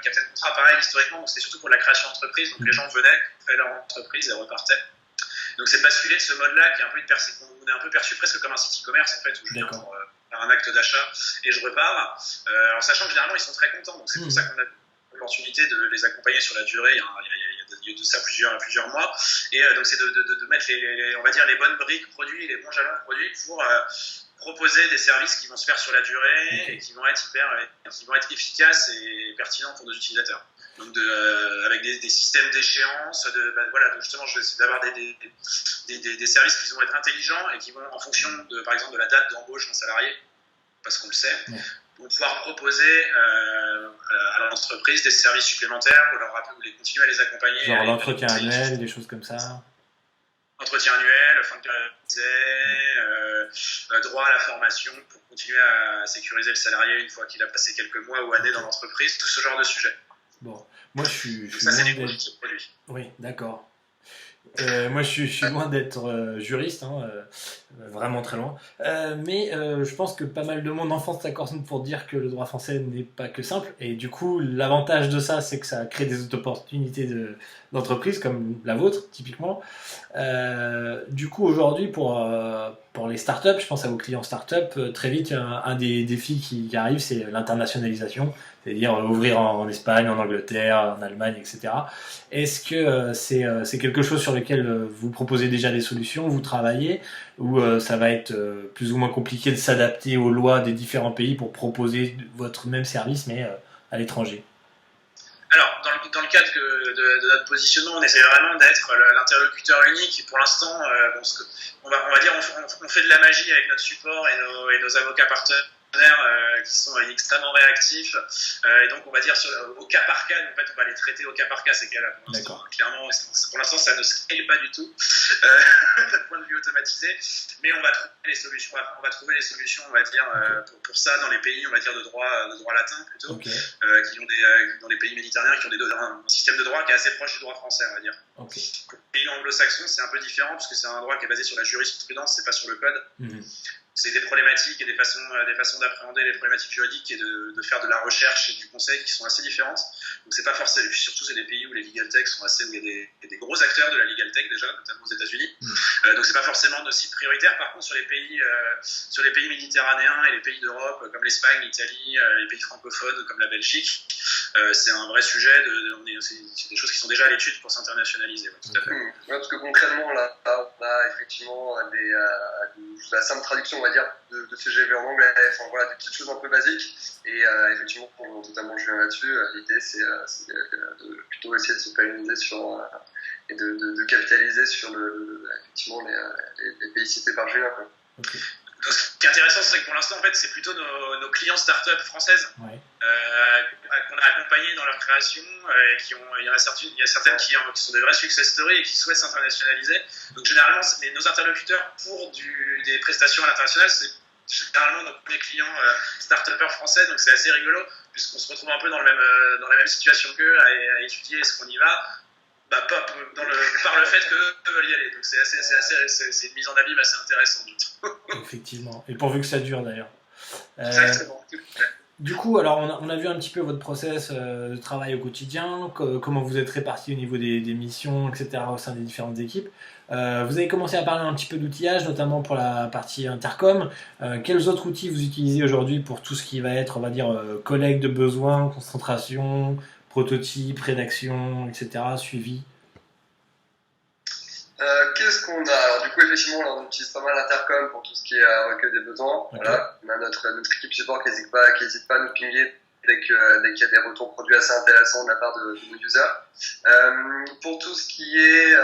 Captain Contrat, pareil, historiquement, c'était surtout pour la création d'entreprise. Donc les gens venaient, créaient leur entreprise et repartaient. Donc c'est de basculer de ce mode-là qui est on est un peu perçu presque comme un site e-commerce, en fait, où je viens pour faire un acte d'achat et je repars. Alors sachant que généralement ils sont très contents, donc c'est pour ça qu'on a l'opportunité de les accompagner sur la durée. Il y a de ça plusieurs mois, et donc c'est de mettre on va dire les bonnes briques produits, les bons jalons produits pour proposer des services qui vont se faire sur la durée et qui vont être efficaces et pertinents pour nos utilisateurs. Donc avec des systèmes d'échéance, donc justement je vais essayer d'avoir des services qui vont être intelligents et qui vont, en fonction par exemple de la date d'embauche d'un salarié, parce qu'on le sait, vont pouvoir proposer à l'entreprise des services supplémentaires ou les continuer à les accompagner. Genre l'entretien annuel, des choses comme ça. Entretien annuel, fin de période, droit à la formation pour continuer à sécuriser le salarié une fois qu'il a passé quelques mois ou années dans l'entreprise, tout ce genre de sujet. Bon, moi je suis ça, c'est des produits. Oui, d'accord. Moi je suis loin d'être juriste, vraiment très loin. Mais je pense que pas mal de monde enfonce sa corde pour dire que le droit français n'est pas que simple. Et du coup, l'avantage de ça, c'est que ça crée des opportunités d'entreprise comme la vôtre, typiquement. Du coup, aujourd'hui, pour pour les startups, je pense à vos clients startups, très vite, un des défis qui arrive, c'est l'internationalisation, c'est-à-dire ouvrir en Espagne, en Angleterre, en Allemagne, etc. Est-ce que c'est quelque chose sur lequel vous proposez déjà des solutions, vous travaillez, ou ça va être plus ou moins compliqué de s'adapter aux lois des différents pays pour proposer votre même service, mais à l'étranger? Alors, dans le cadre de notre positionnement, on essaie vraiment d'être l'interlocuteur unique. Pour l'instant, on va dire, on fait de la magie avec notre support et nos avocats partenaires qui sont extrêmement réactifs. Et donc, on va dire au cas par cas, en fait, on va les traiter au cas par cas, ces cas-là. Clairement, pour l'instant, ça ne scale pas du tout d'un point de vue automatisé. Mais on va trouver les solutions. On va trouver les solutions, on va dire, pour ça dans les pays, on va dire de droit latin plutôt, qui ont dans les pays méditerranéens, qui ont un système de droit qui est assez proche du droit français, on va dire. Les pays anglo-saxons, c'est un peu différent parce que c'est un droit qui est basé sur la jurisprudence, c'est pas sur le code. C'est des problématiques et des façons d'appréhender les problématiques juridiques et de faire de la recherche et du conseil qui sont assez différentes. Donc c'est pas forcément, surtout c'est des pays où les legal tech sont assez, où il y a des gros acteurs de la legal tech déjà, notamment aux États-Unis. Donc c'est pas forcément aussi prioritaire. Par contre sur les pays méditerranéens et les pays d'Europe comme l'Espagne, l'Italie, les pays francophones comme la Belgique, c'est un vrai sujet. C'est des choses qui sont déjà à l'étude pour s'internationaliser. Ouais, tout à fait. Ouais, parce que concrètement là, on a effectivement la simple traduction, on va dire, de CGV en anglais, enfin voilà, des petites choses un peu basiques. Et effectivement, pour totalement jouer là-dessus, l'idée c'est de plutôt essayer de se pérenniser sur et de capitaliser sur effectivement les pays cités par Julien. Donc, ce qui est intéressant, c'est que pour l'instant, en fait, c'est plutôt nos clients start-up françaises qu'on a accompagnés dans leur création. Il y a certaines qui sont des vrais success stories et qui souhaitent s'internationaliser. Donc, généralement, nos interlocuteurs pour des prestations à l'international, c'est généralement nos premiers clients start-upers français. Donc, c'est assez rigolo, puisqu'on se retrouve un peu dans la même situation qu'eux, à étudier est-ce qu'on y va. Pas par le fait qu'eux veulent y aller. Donc c'est une mise en abîme assez intéressante, je trouve. Effectivement. Et pourvu que ça dure d'ailleurs. Exactement. Du coup, alors on a vu un petit peu votre process de travail au quotidien, comment vous êtes répartis au niveau des missions, etc. au sein des différentes équipes. Vous avez commencé à parler un petit peu d'outillage, notamment pour la partie intercom. Quels autres outils vous utilisez aujourd'hui pour tout ce qui va être, on va dire, collecte de besoins, concentration, prototype, rédaction, etc., suivi? Qu'est-ce qu'on a? Alors du coup, effectivement, là, on utilise pas mal l'intercom pour tout ce qui est recueil des besoins. Voilà. On a notre équipe support qui n'hésite pas à nous pinguer dès qu'il y a des retours produits assez intéressants de la part de nos users. Pour tout ce qui est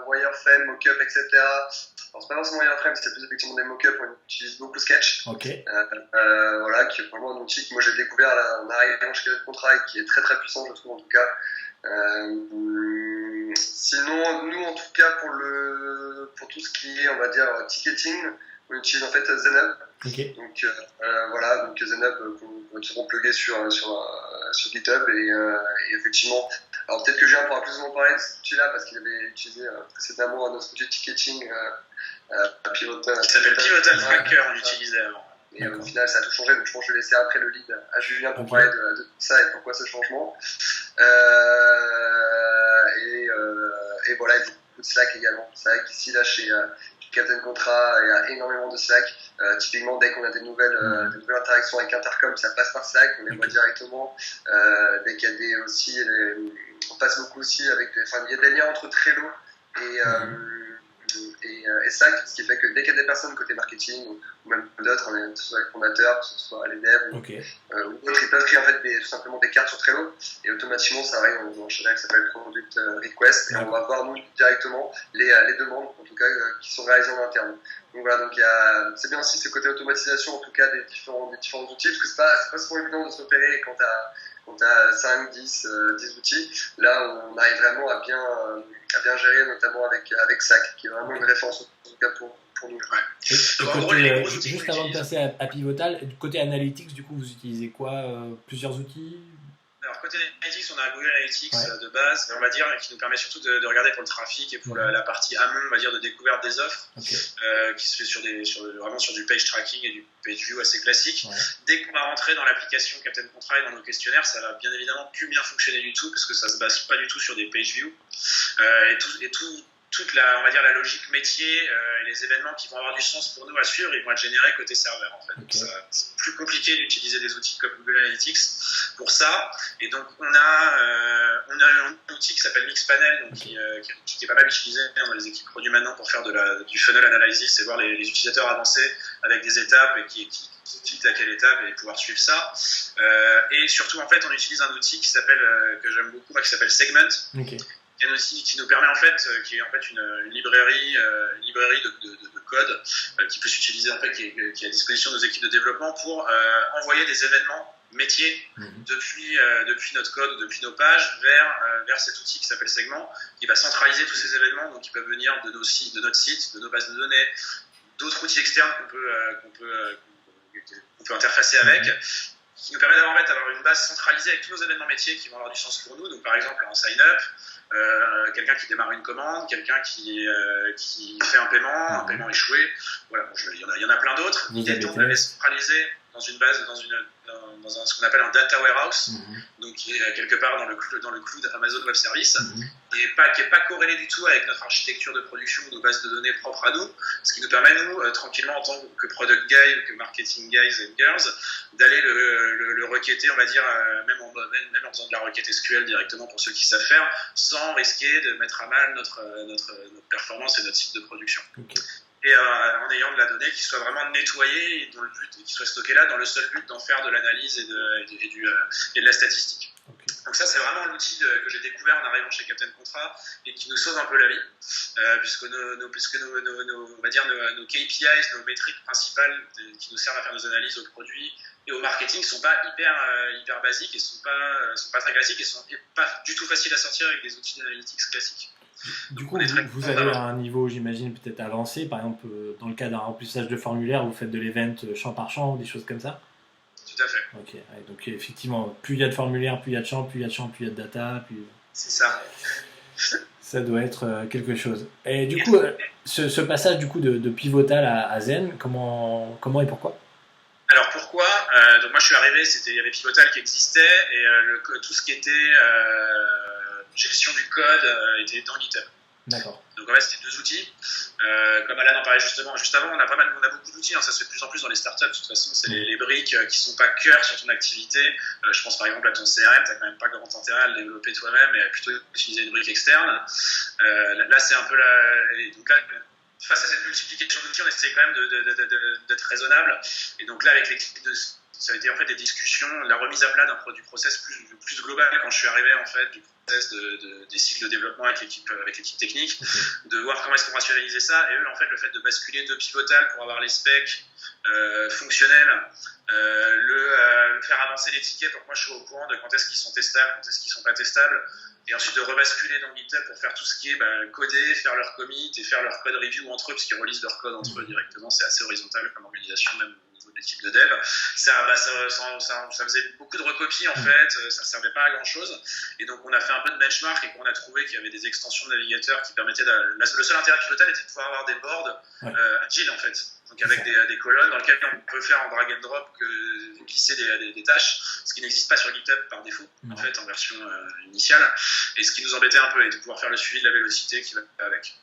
wireframe, mockup, etc. Alors c'est pas forcément wireframe, c'est plus effectivement des mockups. On utilise beaucoup Sketch. Voilà, qui est vraiment un outil que moi j'ai découvert en arrivant chez Cadet Contrat et qui est très très puissant, je trouve en tout cas. Sinon, nous en tout cas pour tout ce qui est, on va dire, ticketing, on utilise en fait Zenhub. Donc voilà, donc Zenhub qu'on va toujours plugger sur GitHub et effectivement, alors peut-être que Julien pourra plus en parler de cet outil-là parce qu'il avait utilisé précédemment un autre outil de ticketing Pivotal. Qui s'appelle Pivotal Tracker, on l'utilisait avant. Et au final, ça a tout changé, donc je pense que je vais laisser après le lead à Julien pour parler de ça et pourquoi ce changement. Et voilà, il y a beaucoup de Slack également. C'est vrai qu'ici, là, chez Captain Contrat, il y a énormément de Slack. Typiquement, dès qu'on a des nouvelles interactions avec Intercom, ça passe par Slack, on les voit directement. Dès qu'il y a on passe beaucoup aussi il y a des liens entre Trello et Slack, ce qui fait que dès qu'il y a des personnes côté marketing ou même d'autres, que ce soit les fondateurs, que ce soit les devs ou d'autres, ils peuvent créer en fait tout simplement des cartes sur Trello et automatiquement ça arrive dans un channel qui s'appelle Product Request et on va voir nous directement les demandes en tout cas qui sont réalisées en interne. Donc voilà, donc c'est bien aussi ce côté automatisation en tout cas des différents outils parce que c'est pas souvent évident de s'opérer quand t'as 5, 10 outils. Là, on arrive vraiment à bien gérer, notamment avec Slack, qui est vraiment une référence, en tout cas pour nous. Juste avant de passer à Pivotal, du côté Analytics, du coup, vous utilisez quoi? Plusieurs outils? Alors, côté Analytics, on a Google Analytics de base, on va dire, qui nous permet surtout de regarder pour le trafic et pour la partie amont, on va dire, de découverte des offres, qui se fait vraiment sur du page tracking et du page view assez classique. Dès qu'on va rentrer dans l'application Captain Contrat et dans nos questionnaires, ça va bien évidemment plus bien fonctionner du tout, parce que ça se base pas du tout sur des page view. on va dire la logique métier et les événements qui vont avoir du sens pour nous à suivre, ils vont être générés côté serveur en fait. Okay. C'est plus compliqué d'utiliser des outils comme Google Analytics pour ça. Et donc on a un outil qui s'appelle Mixpanel, donc qui est pas mal utilisé dans les équipes produits maintenant pour faire du funnel analysis et voir les utilisateurs avancer avec des étapes et qui clique à quelle étape et pouvoir suivre ça. Et surtout en fait on utilise un outil que j'aime beaucoup, qui s'appelle Segment. Okay. Un outil qui nous permet en fait, qui est en fait une librairie de code qui peut s'utiliser en fait, qui est à disposition de nos équipes de développement pour envoyer des événements métiers depuis notre code ou depuis nos pages vers cet outil qui s'appelle Segment, qui va centraliser tous ces événements, donc qui peuvent venir de notre site, de nos bases de données, d'autres outils externes qu'on peut interfacer avec, qui nous permet d'avoir une base centralisée avec tous nos événements métiers qui vont avoir du sens pour nous. Donc par exemple en sign-up, quelqu'un qui démarre une commande, quelqu'un qui fait un paiement échoué, voilà, il y en a plein d'autres. L'idée étant de les centraliser dans une base, dans ce qu'on appelle un data warehouse, donc qui est quelque part dans le cloud Amazon Web Service, et qui n'est pas corrélé du tout avec notre architecture de production ou nos bases de données propres à nous, ce qui nous permet, nous, tranquillement, en tant que product guy, que marketing guys and girls, d'aller le requêter, on va dire, même en faisant de la requête SQL directement pour ceux qui savent faire, sans risquer de mettre à mal notre performance et notre site de production. Okay. Et en ayant de la donnée qui soit vraiment nettoyée et qui soit stockée là dans le seul but d'en faire de l'analyse et de la statistique. Okay. Donc ça, c'est vraiment l'outil que j'ai découvert en arrivant chez Captain Contrat et qui nous sauve un peu la vie, puisque nos KPIs, nos métriques principales qui nous servent à faire nos analyses au produit et au marketing sont pas hyper basiques et sont pas très classiques et sont pas du tout faciles à sortir avec des outils d'analytics classiques. Du coup, vous avez un niveau, j'imagine, peut-être avancé. Par exemple, dans le cas d'un remplissage de formulaire, vous faites de l'event champ par champ, des choses comme ça? Tout à fait. Ok, donc effectivement, plus il y a de formulaires, plus il y a de champs, plus il y a de champs, plus il y a de data. C'est ça. Ça doit être quelque chose. Et du coup, ce passage du coup, de Pivotal à Zen, comment et pourquoi? Alors pourquoi donc moi je suis arrivé, il y avait Pivotal qui existait et tout ce qui était gestion du code était dans GitHub. D'accord. Donc en fait c'était deux outils. Comme Alan en parlait juste avant, on a beaucoup d'outils, ça se fait de plus en plus dans les startups. De toute façon, c'est les briques qui sont pas cœur sur ton activité. Je pense par exemple à ton CRM, tu n'as quand même pas grand intérêt à le développer toi-même et à plutôt utiliser une brique externe. Là c'est un peu donc là, face à cette multiplication d'outils, on essaie quand même d'être raisonnable. Et donc là, avec l'équipe ça a été en fait des discussions, la remise à plat d'un produit process plus global quand je suis arrivé en fait du process des cycles de développement avec l'équipe technique, de voir comment est-ce qu'on rationalisait ça. Et eux, en fait, le fait de basculer de Pivotal pour avoir les specs fonctionnels, le faire avancer les tickets pour que moi je sois au courant de quand est-ce qu'ils sont testables, quand est-ce qu'ils sont pas testables. Et ensuite de rebasculer dans GitHub pour faire tout ce qui est coder, faire leur commit et faire leur code review entre eux, parce qu'ils relisent leur code entre eux directement. C'est assez horizontal comme organisation, même au niveau de l'équipe de dev. Ça faisait beaucoup de recopies en fait, ça servait pas à grand chose. Et donc on a fait un peu de benchmark et on a trouvé qu'il y avait des extensions de navigateurs qui permettaient le seul intérêt de Pivotal était de pouvoir avoir des boards agiles en fait. Donc avec des colonnes dans lesquelles on peut faire en drag and drop glisser des tâches, ce qui n'existe pas sur GitHub par défaut en fait en version initiale, et ce qui nous embêtait un peu et de pouvoir faire le suivi de la vélocité qui va avec.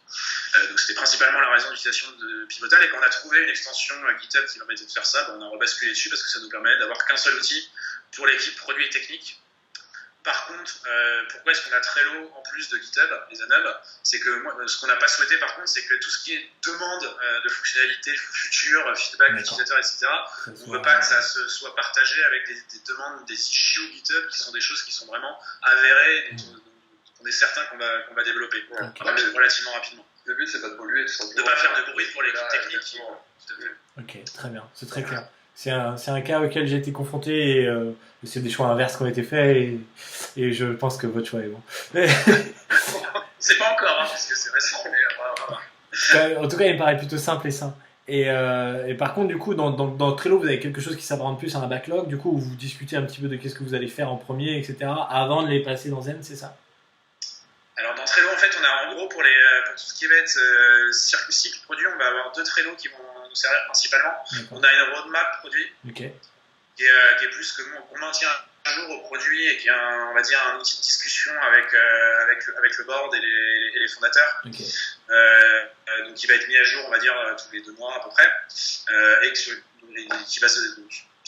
Donc c'était principalement la raison d'utilisation de Pivotal, et quand on a trouvé une extension GitHub qui permettait de faire ça, on a rebasculé dessus parce que ça nous permet d'avoir qu'un seul outil pour l'équipe produit et technique. Par contre, pourquoi est-ce qu'on a Trello en plus de GitHub, les ANUB? C'est que moi, ce qu'on n'a pas souhaité par contre, c'est que tout ce qui est demande de fonctionnalités futures, feedback utilisateur, etc., on ne veut pas que ça se soit partagé avec des demandes, des issues GitHub qui sont des choses qui sont vraiment avérées, dont on est certain qu'on va développer relativement rapidement. Le but, c'est pas de polluer, tout simplement. De ne pas faire de bruit pour l'équipe technique. Ok, très bien, c'est très clair. C'est un cas auquel j'ai été confronté et c'est des choix inverses qui ont été faits et je pense que votre choix est bon. C'est pas encore, parce que c'est récent, mais en tout cas, il me paraît plutôt simple et sain. Et par contre, du coup, dans Trello, vous avez quelque chose qui s'apparente plus à un backlog. Du coup, vous discutez un petit peu de qu'est-ce que vous allez faire en premier, etc. avant de les passer dans Zen, c'est ça? Alors dans Trello, en fait, on a en gros pour tout ce qui va être cycle produit, on va avoir deux Trello qui vont nous servir principalement. On a une roadmap produit qui est plus qu'on maintient jour au produit et qui est on va dire un outil de discussion avec le board et les fondateurs. Okay. Donc qui va être mis à jour, on va dire, tous les 2 mois à peu près, et qui va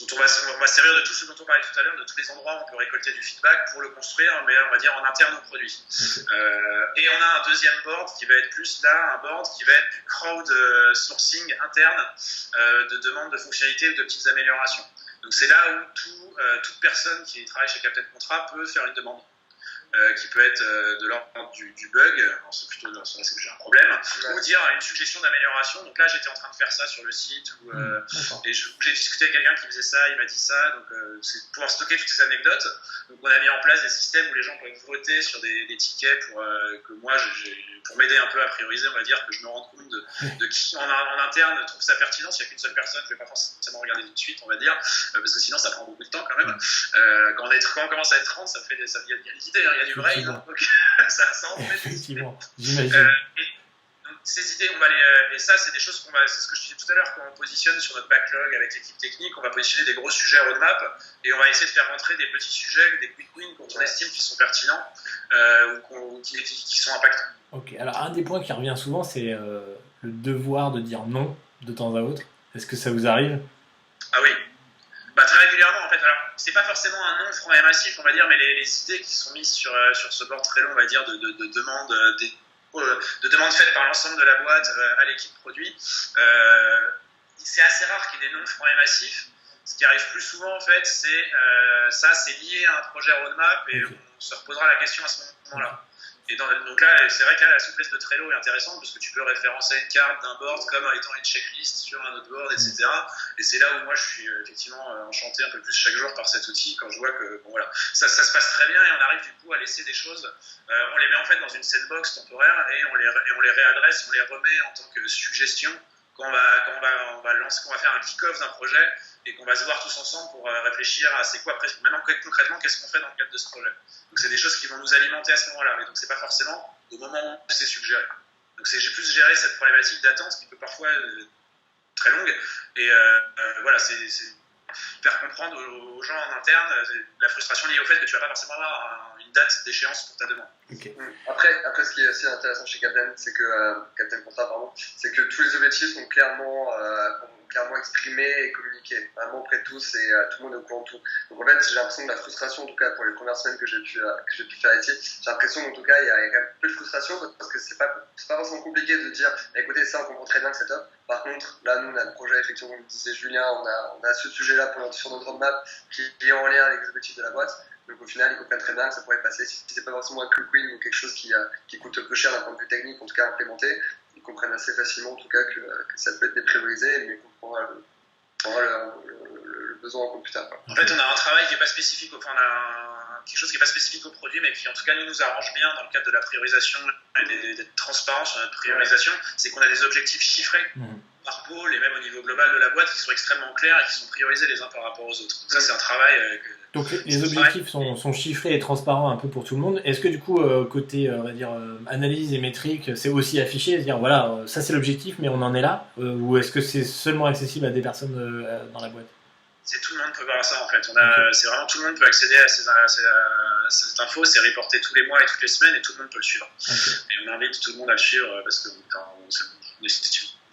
dont on va servir de tout ce dont on parlait tout à l'heure, de tous les endroits où on peut récolter du feedback pour le construire, mais on va dire en interne au produit. Okay. Et on a un deuxième board qui va être plus là, un board qui va être du crowd sourcing interne de demandes de fonctionnalités ou de petites améliorations. Donc c'est là où toute personne qui travaille chez Captain Contrat peut faire une demande. Qui peut être de l'ordre du bug, c'est plutôt là c'est que j'ai un problème, ou dire une suggestion d'amélioration. Donc là, j'étais en train de faire ça sur le site, et j'ai discuté avec quelqu'un qui faisait ça, il m'a dit ça, donc c'est pouvoir stocker toutes ces anecdotes. Donc on a mis en place des systèmes où les gens peuvent voter sur des tickets pour que moi, pour m'aider un peu à prioriser, on va dire, que je me rende compte de qui en interne trouve sa pertinence. Il n'y a qu'une seule personne, je ne vais pas forcément regarder tout de suite, on va dire, parce que sinon ça prend beaucoup de temps quand même. Quand on commence à être 30, il y a l'idée, il y a du brain, donc ça en fait. Effectivement, j'imagine. Donc ces idées, et ça c'est des choses c'est ce que je disais tout à l'heure, quand on positionne sur notre backlog avec l'équipe technique, on va positionner des gros sujets roadmap et on va essayer de faire rentrer des petits sujets, des quick wins quand on estime qu'ils sont pertinents ou qui sont impactants. Ok, alors un des points qui revient souvent, c'est le devoir de dire non de temps à autre. Est-ce que ça vous arrive ? Ah oui. Très régulièrement en fait. Alors c'est pas forcément un non franc et massif, on va dire, mais les idées qui sont mises sur ce board très long, on va dire, de demandes faites par l'ensemble de la boîte à l'équipe produit, c'est assez rare qu'il y ait des non francs et massifs. Ce qui arrive plus souvent en fait, c'est lié à un projet roadmap et on se reposera la question à ce moment-là. Et donc là, c'est vrai que la souplesse de Trello est intéressante parce que tu peux référencer une carte d'un board comme étant une checklist sur un autre board, etc. Et c'est là où moi je suis effectivement enchanté un peu plus chaque jour par cet outil quand je vois que ça se passe très bien et on arrive du coup à laisser des choses. On les met en fait dans une sandbox temporaire et on les réadresse, on les remet en tant que suggestion quand on va faire un kick-off d'un projet et qu'on va se voir tous ensemble pour réfléchir à c'est quoi maintenant concrètement qu'est-ce qu'on fait dans le cadre de ce projet. Donc c'est des choses qui vont nous alimenter à ce moment-là, mais donc c'est pas forcément au moment où c'est suggéré. Donc j'ai plus géré cette problématique d'attente qui peut parfois être très longue et voilà, c'est faire comprendre aux gens en interne la frustration liée au fait que tu vas pas forcément avoir une date d'échéance pour ta demande. Okay. Après, ce qui est aussi intéressant chez Captain, c'est que Captain Contrat, c'est que tous les objectifs sont clairement exprimés et communiqués, vraiment auprès de tous et tout le monde est au courant de tout. Donc en fait, j'ai l'impression que la frustration, en tout cas pour les premières semaines que j'ai pu faire ici, j'ai l'impression qu'en tout cas il y a quand même peu de frustration parce que c'est pas forcément compliqué de dire écoutez, ça on comprend très bien que c'est top. Par contre, là nous on a le projet, effectivement, comme disait Julien, on a ce sujet-là sur notre roadmap qui est en lien avec les objectifs de la boîte. Donc au final, ils comprennent très bien que ça pourrait passer. Si c'est pas forcément un quick win ou quelque chose qui coûte peu cher d'un point de vue technique, en tout cas implémenté, ils comprennent assez facilement en tout cas que ça peut être dépriorisé, mais qu'on prendra le besoin en compte plus tard. En fait, on a un travail qui n'est pas spécifique, on a quelque chose qui n'est pas spécifique au produit, mais qui en tout cas nous arrange bien dans le cadre de la priorisation et d'être transparent sur notre priorisation, c'est qu'on a des objectifs chiffrés par pôle et même au niveau global de la boîte qui sont extrêmement clairs et qui sont priorisés les uns par rapport aux autres. Donc ça, c'est un travail donc les objectifs sont chiffrés et transparents un peu pour tout le monde. Est-ce que du coup, côté on va dire, analyse et métrique, c'est aussi affiché, dire voilà, ça c'est l'objectif, mais on en est là, ou est-ce que c'est seulement accessible à des personnes dans la boîte ? Tout le monde peut voir ça en fait. C'est vraiment tout le monde peut accéder à cette info, c'est reporté tous les mois et toutes les semaines et tout le monde peut le suivre. Et on invite tout le monde à le suivre parce que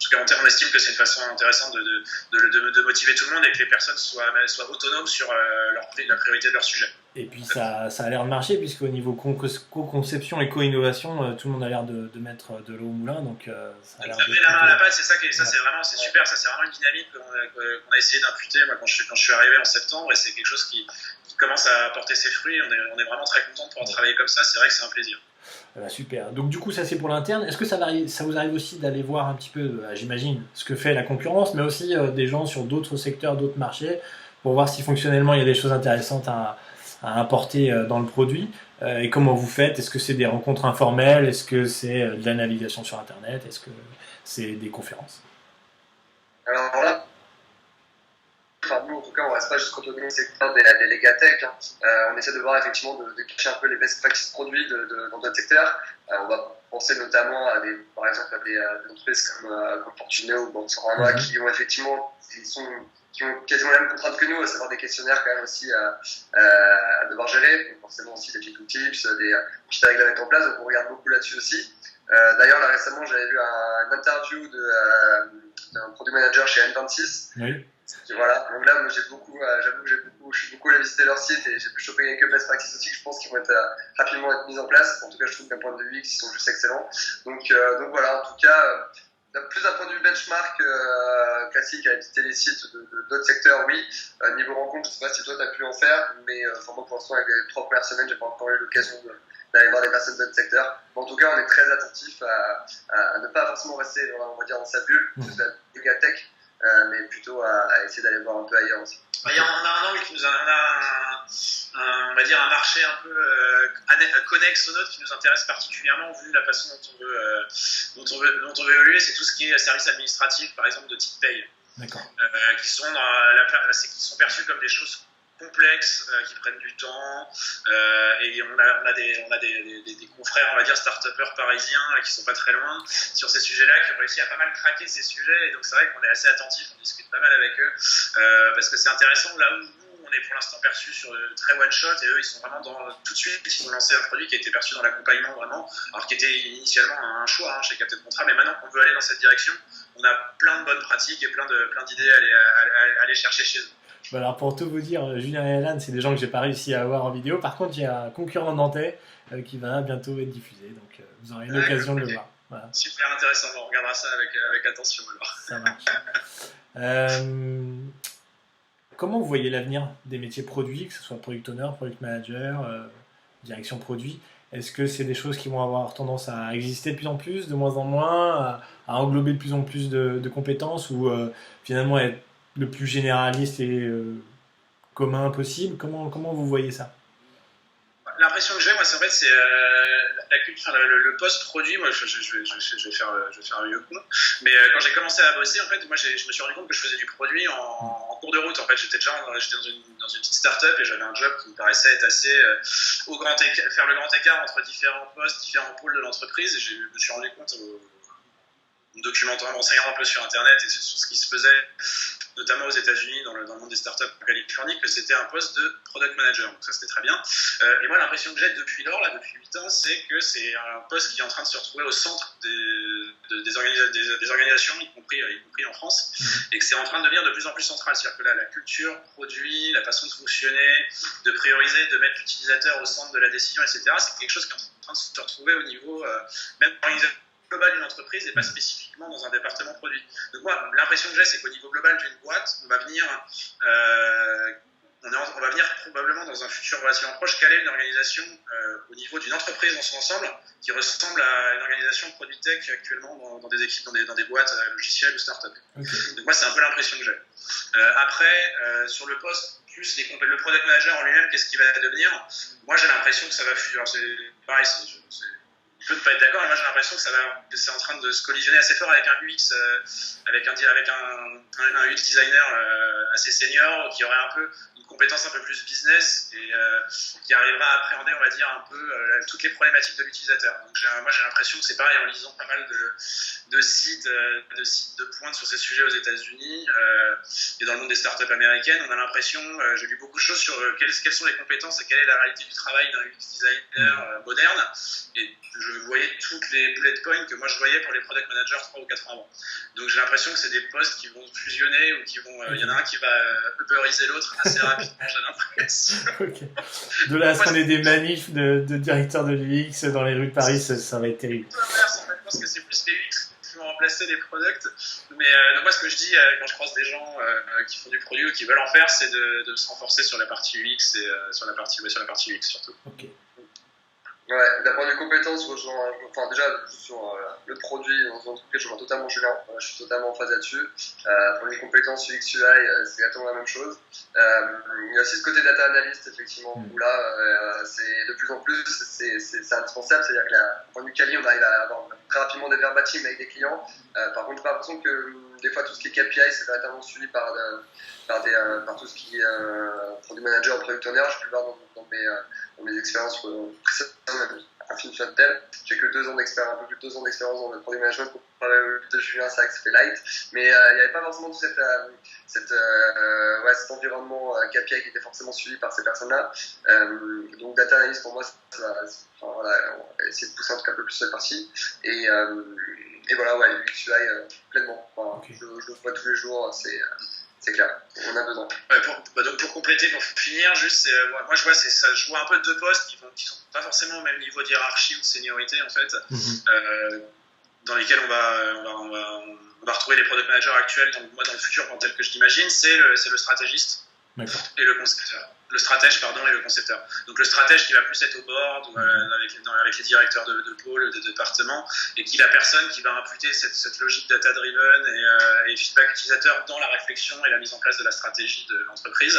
en tout cas, on estime que c'est une façon intéressante de motiver tout le monde et que les personnes soient autonomes sur la priorité de leur sujet. Et puis ça a l'air de marcher puisqu'au niveau co-conception et co-innovation, tout le monde a l'air de mettre de l'eau au moulin, donc ça a l'air de... la main à la pâte, c'est super, ça c'est vraiment une dynamique qu'on a essayé d'imputer moi quand je suis arrivé en septembre et c'est quelque chose qui commence à porter ses fruits. On est vraiment très content de pouvoir travailler comme ça, c'est vrai que c'est un plaisir. Voilà, super. Donc du coup ça c'est pour l'interne. Est-ce que ça vous arrive aussi d'aller voir un petit peu, j'imagine, ce que fait la concurrence, mais aussi des gens sur d'autres secteurs, d'autres marchés, pour voir si fonctionnellement il y a des choses intéressantes à apporter dans le produit, et comment vous faites? Est-ce que c'est des rencontres informelles? Est-ce que c'est de la navigation sur internet? Est-ce que c'est des conférences? Alors là, nous en tout cas, on reste pas juste cantonné au secteur des légatech. Hein. On essaie de voir effectivement de cacher un peu les best practices produits dans d'autres secteurs. On va penser notamment à par exemple à des entreprises comme Fortuné ou Bansorama qui ont effectivement, qui ont quasiment la même contrainte que nous, à savoir des questionnaires quand même aussi à devoir gérer. Donc forcément aussi des people tips, des petites règles à mettre en place. Donc on regarde beaucoup là-dessus aussi. D'ailleurs, là récemment, j'avais vu une interview d'un product manager chez N26. Oui. Voilà, donc là, moi, j'avoue que je suis beaucoup allé visiter leur site et j'ai pu choper quelques best practices aussi que je pense qu'ils vont rapidement être mises en place. En tout cas, je trouve qu'un point de vue UX, ils sont juste excellents. Donc voilà, en tout cas, plus d'un point de vue benchmark classique à visiter les sites d'autres secteurs, oui. Niveau rencontre, je sais pas si toi tu as pu en faire, mais moi pour l'instant, avec les 3 premières semaines, j'ai pas encore eu l'occasion d'aller voir des personnes d'autres secteurs. Mais en tout cas, on est très attentif à ne pas forcément rester, on va dire, dans sa bulle, de la mégatech, mais plutôt à essayer d'aller voir un peu ailleurs aussi. On a un angle on va dire un marché un peu connexe au nôtre qui nous intéresse particulièrement vu la façon dont on veut évoluer, c'est tout ce qui est services administratifs, par exemple de type paye. D'accord. Qui sont perçus comme des choses complexes, qui prennent du temps, et on a des confrères, on va dire, start-upers parisiens qui sont pas très loin sur ces sujets-là, qui ont réussi à pas mal craquer ces sujets, et donc c'est vrai qu'on est assez attentifs, on discute pas mal avec eux, parce que c'est intéressant, là où nous, on est pour l'instant perçus sur très one-shot, et eux, ils sont vraiment tout de suite, ils ont lancé un produit qui a été perçu dans l'accompagnement vraiment, alors qui était initialement un choix chez Captain Contrat, mais maintenant qu'on veut aller dans cette direction, on a plein de bonnes pratiques et plein d'idées à aller chercher chez eux. Bah alors pour tout vous dire, Julien et Alan, c'est des gens que j'ai pas réussi à avoir en vidéo. Par contre, il y a un concurrent nantais qui va bientôt être diffusé, donc vous aurez l'occasion de le voir. Voilà. Super intéressant, on regardera ça avec attention alors. Ça marche. Comment vous voyez l'avenir des métiers produits, que ce soit product owner, product manager, direction produit? Est-ce que c'est des choses qui vont avoir tendance à exister de plus en plus, de moins en moins, à englober de plus en plus de compétences, ou finalement être le plus généraliste et commun possible? Comment vous voyez ça? L'impression que j'ai, moi, c'est en fait, c'est la culture, le post-produit. Moi, je vais faire un vieux con. Mais quand j'ai commencé à bosser, en fait, moi, je me suis rendu compte que je faisais du produit en cours de route. En fait, j'étais dans une petite start-up et j'avais un job qui me paraissait être assez faire le grand écart entre différents postes, différents pôles de l'entreprise. Et je me suis rendu compte en documentant, en renseignant un peu sur Internet et sur ce qui se faisait, notamment aux États-Unis, dans le monde des startups en Californie, que c'était un poste de product manager. Donc ça, c'était très bien. Et moi, l'impression que j'ai depuis 8 ans, c'est que c'est un poste qui est en train de se retrouver au centre des organisations, y compris en France, et que c'est en train de devenir de plus en plus central. C'est-à-dire que là, la culture, produit, la façon de fonctionner, de prioriser, de mettre l'utilisateur au centre de la décision, etc., c'est quelque chose qui est en train de se retrouver au niveau même organisation global d'une entreprise et pas spécifiquement dans un département produit. Donc moi, l'impression que j'ai, c'est qu'au niveau global d'une boîte, on va venir probablement dans un futur relativement proche caler une organisation au niveau d'une entreprise dans son ensemble qui ressemble à une organisation produit tech actuellement dans des équipes, dans des boîtes logicielles ou start-up. Okay. Donc moi, c'est un peu l'impression que j'ai. Après, sur le poste, plus le product manager en lui-même, qu'est-ce qu'il va devenir? Moi, j'ai l'impression que ça va fuir. C'est pareil, je peux ne pas être d'accord, mais moi j'ai l'impression que c'est en train de se collisionner assez fort avec un UX, avec un UX designer assez senior qui aurait un peu une compétence un peu plus business et qui arrivera à appréhender, on va dire, un peu toutes les problématiques de l'utilisateur. Donc moi j'ai l'impression que c'est pareil en lisant pas mal de sites de pointe sur ces sujets aux États-Unis et dans le monde des startups américaines. On a l'impression, j'ai lu beaucoup de choses sur quelles sont les compétences et quelle est la réalité du travail d'un UX designer moderne. Et je voyais toutes les bullet points que moi je voyais pour les product managers 3 ou 4 ans avant. Donc j'ai l'impression que c'est des postes qui vont fusionner ou qui vont. Il y en a un qui va uberiser l'autre assez rapidement, j'ai l'impression. Okay. De là à ce qu'on ait des manifs de directeurs de l'UX dans les rues de Paris, ça va être terrible. Je pense que c'est plus les UX qui vont remplacer les products. Mais donc moi ce que je dis quand je croise des gens qui font du produit ou qui veulent en faire, c'est de se renforcer sur la partie UX et sur la partie UX surtout. Okay. Ouais, d'un point de vue compétences, déjà sur le produit dans une entreprise, je vois totalement Julien, je suis totalement en phase là-dessus. Pour les compétences UX UI, c'est exactement la même chose. Il y a aussi ce côté data analyst, effectivement, où là, c'est de plus en plus, c'est indispensable, c'est-à-dire que d'un point de vue quali, on arrive à avoir très rapidement des verbatims avec des clients. Par contre, j'ai pas l'impression que des fois tout ce qui est KPI c'est véritablement suivi par tout ce qui est product manager, product owner. J'ai pu le voir dans mes expériences précédentes, un film sur tel. J'ai que 2 ans d'expérience, un peu plus de 2 ans d'expérience dans le product management pour parler de Julien, c'est vrai que ça fait light. Mais il n'y avait pas forcément tout cet environnement KPI qui était forcément suivi par ces personnes-là. Donc data analyst pour moi, on va essayer de pousser en tout cas un peu plus cette partie. Et voilà, UX UI pleinement. Okay. Je le vois tous les jours, c'est clair, on a besoin. Donc pour compléter, pour finir, juste, moi je vois un peu 2 postes qui sont pas forcément au même niveau de hiérarchie ou de seniorité en fait, dans lesquels on va retrouver les product managers actuels, dans le futur, tel que je l'imagine, c'est le stratégiste et le concepteur. Le stratège, et le concepteur. Donc le stratège qui va plus être au board, avec les directeurs de pôle, de département, et qui est la personne qui va imputer cette logique data-driven et feedback utilisateur dans la réflexion et la mise en place de la stratégie de l'entreprise.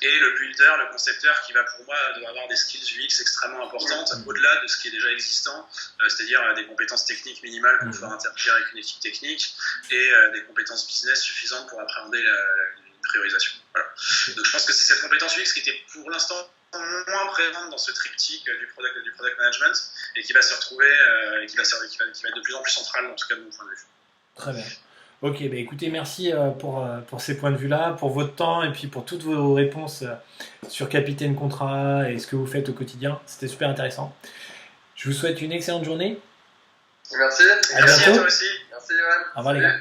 Et le builder, le concepteur, qui va pour moi devoir avoir des skills UX extrêmement importantes, au-delà de ce qui est déjà existant, c'est-à-dire des compétences techniques minimales pour pouvoir interagir avec une équipe technique, et des compétences business suffisantes pour appréhender priorisation. Voilà. Donc je pense que c'est cette compétence UX qui était pour l'instant moins présente dans ce triptyque du product management et qui va se retrouver et qui va être de plus en plus centrale, en tout cas de mon point de vue. Très bien. Ok, écoutez, merci pour ces points de vue-là, pour votre temps et puis pour toutes vos réponses sur Capitaine Contrat et ce que vous faites au quotidien. C'était super intéressant. Je vous souhaite une excellente journée. Merci. À bientôt. À toi aussi. Merci, Johan. Au revoir les gars.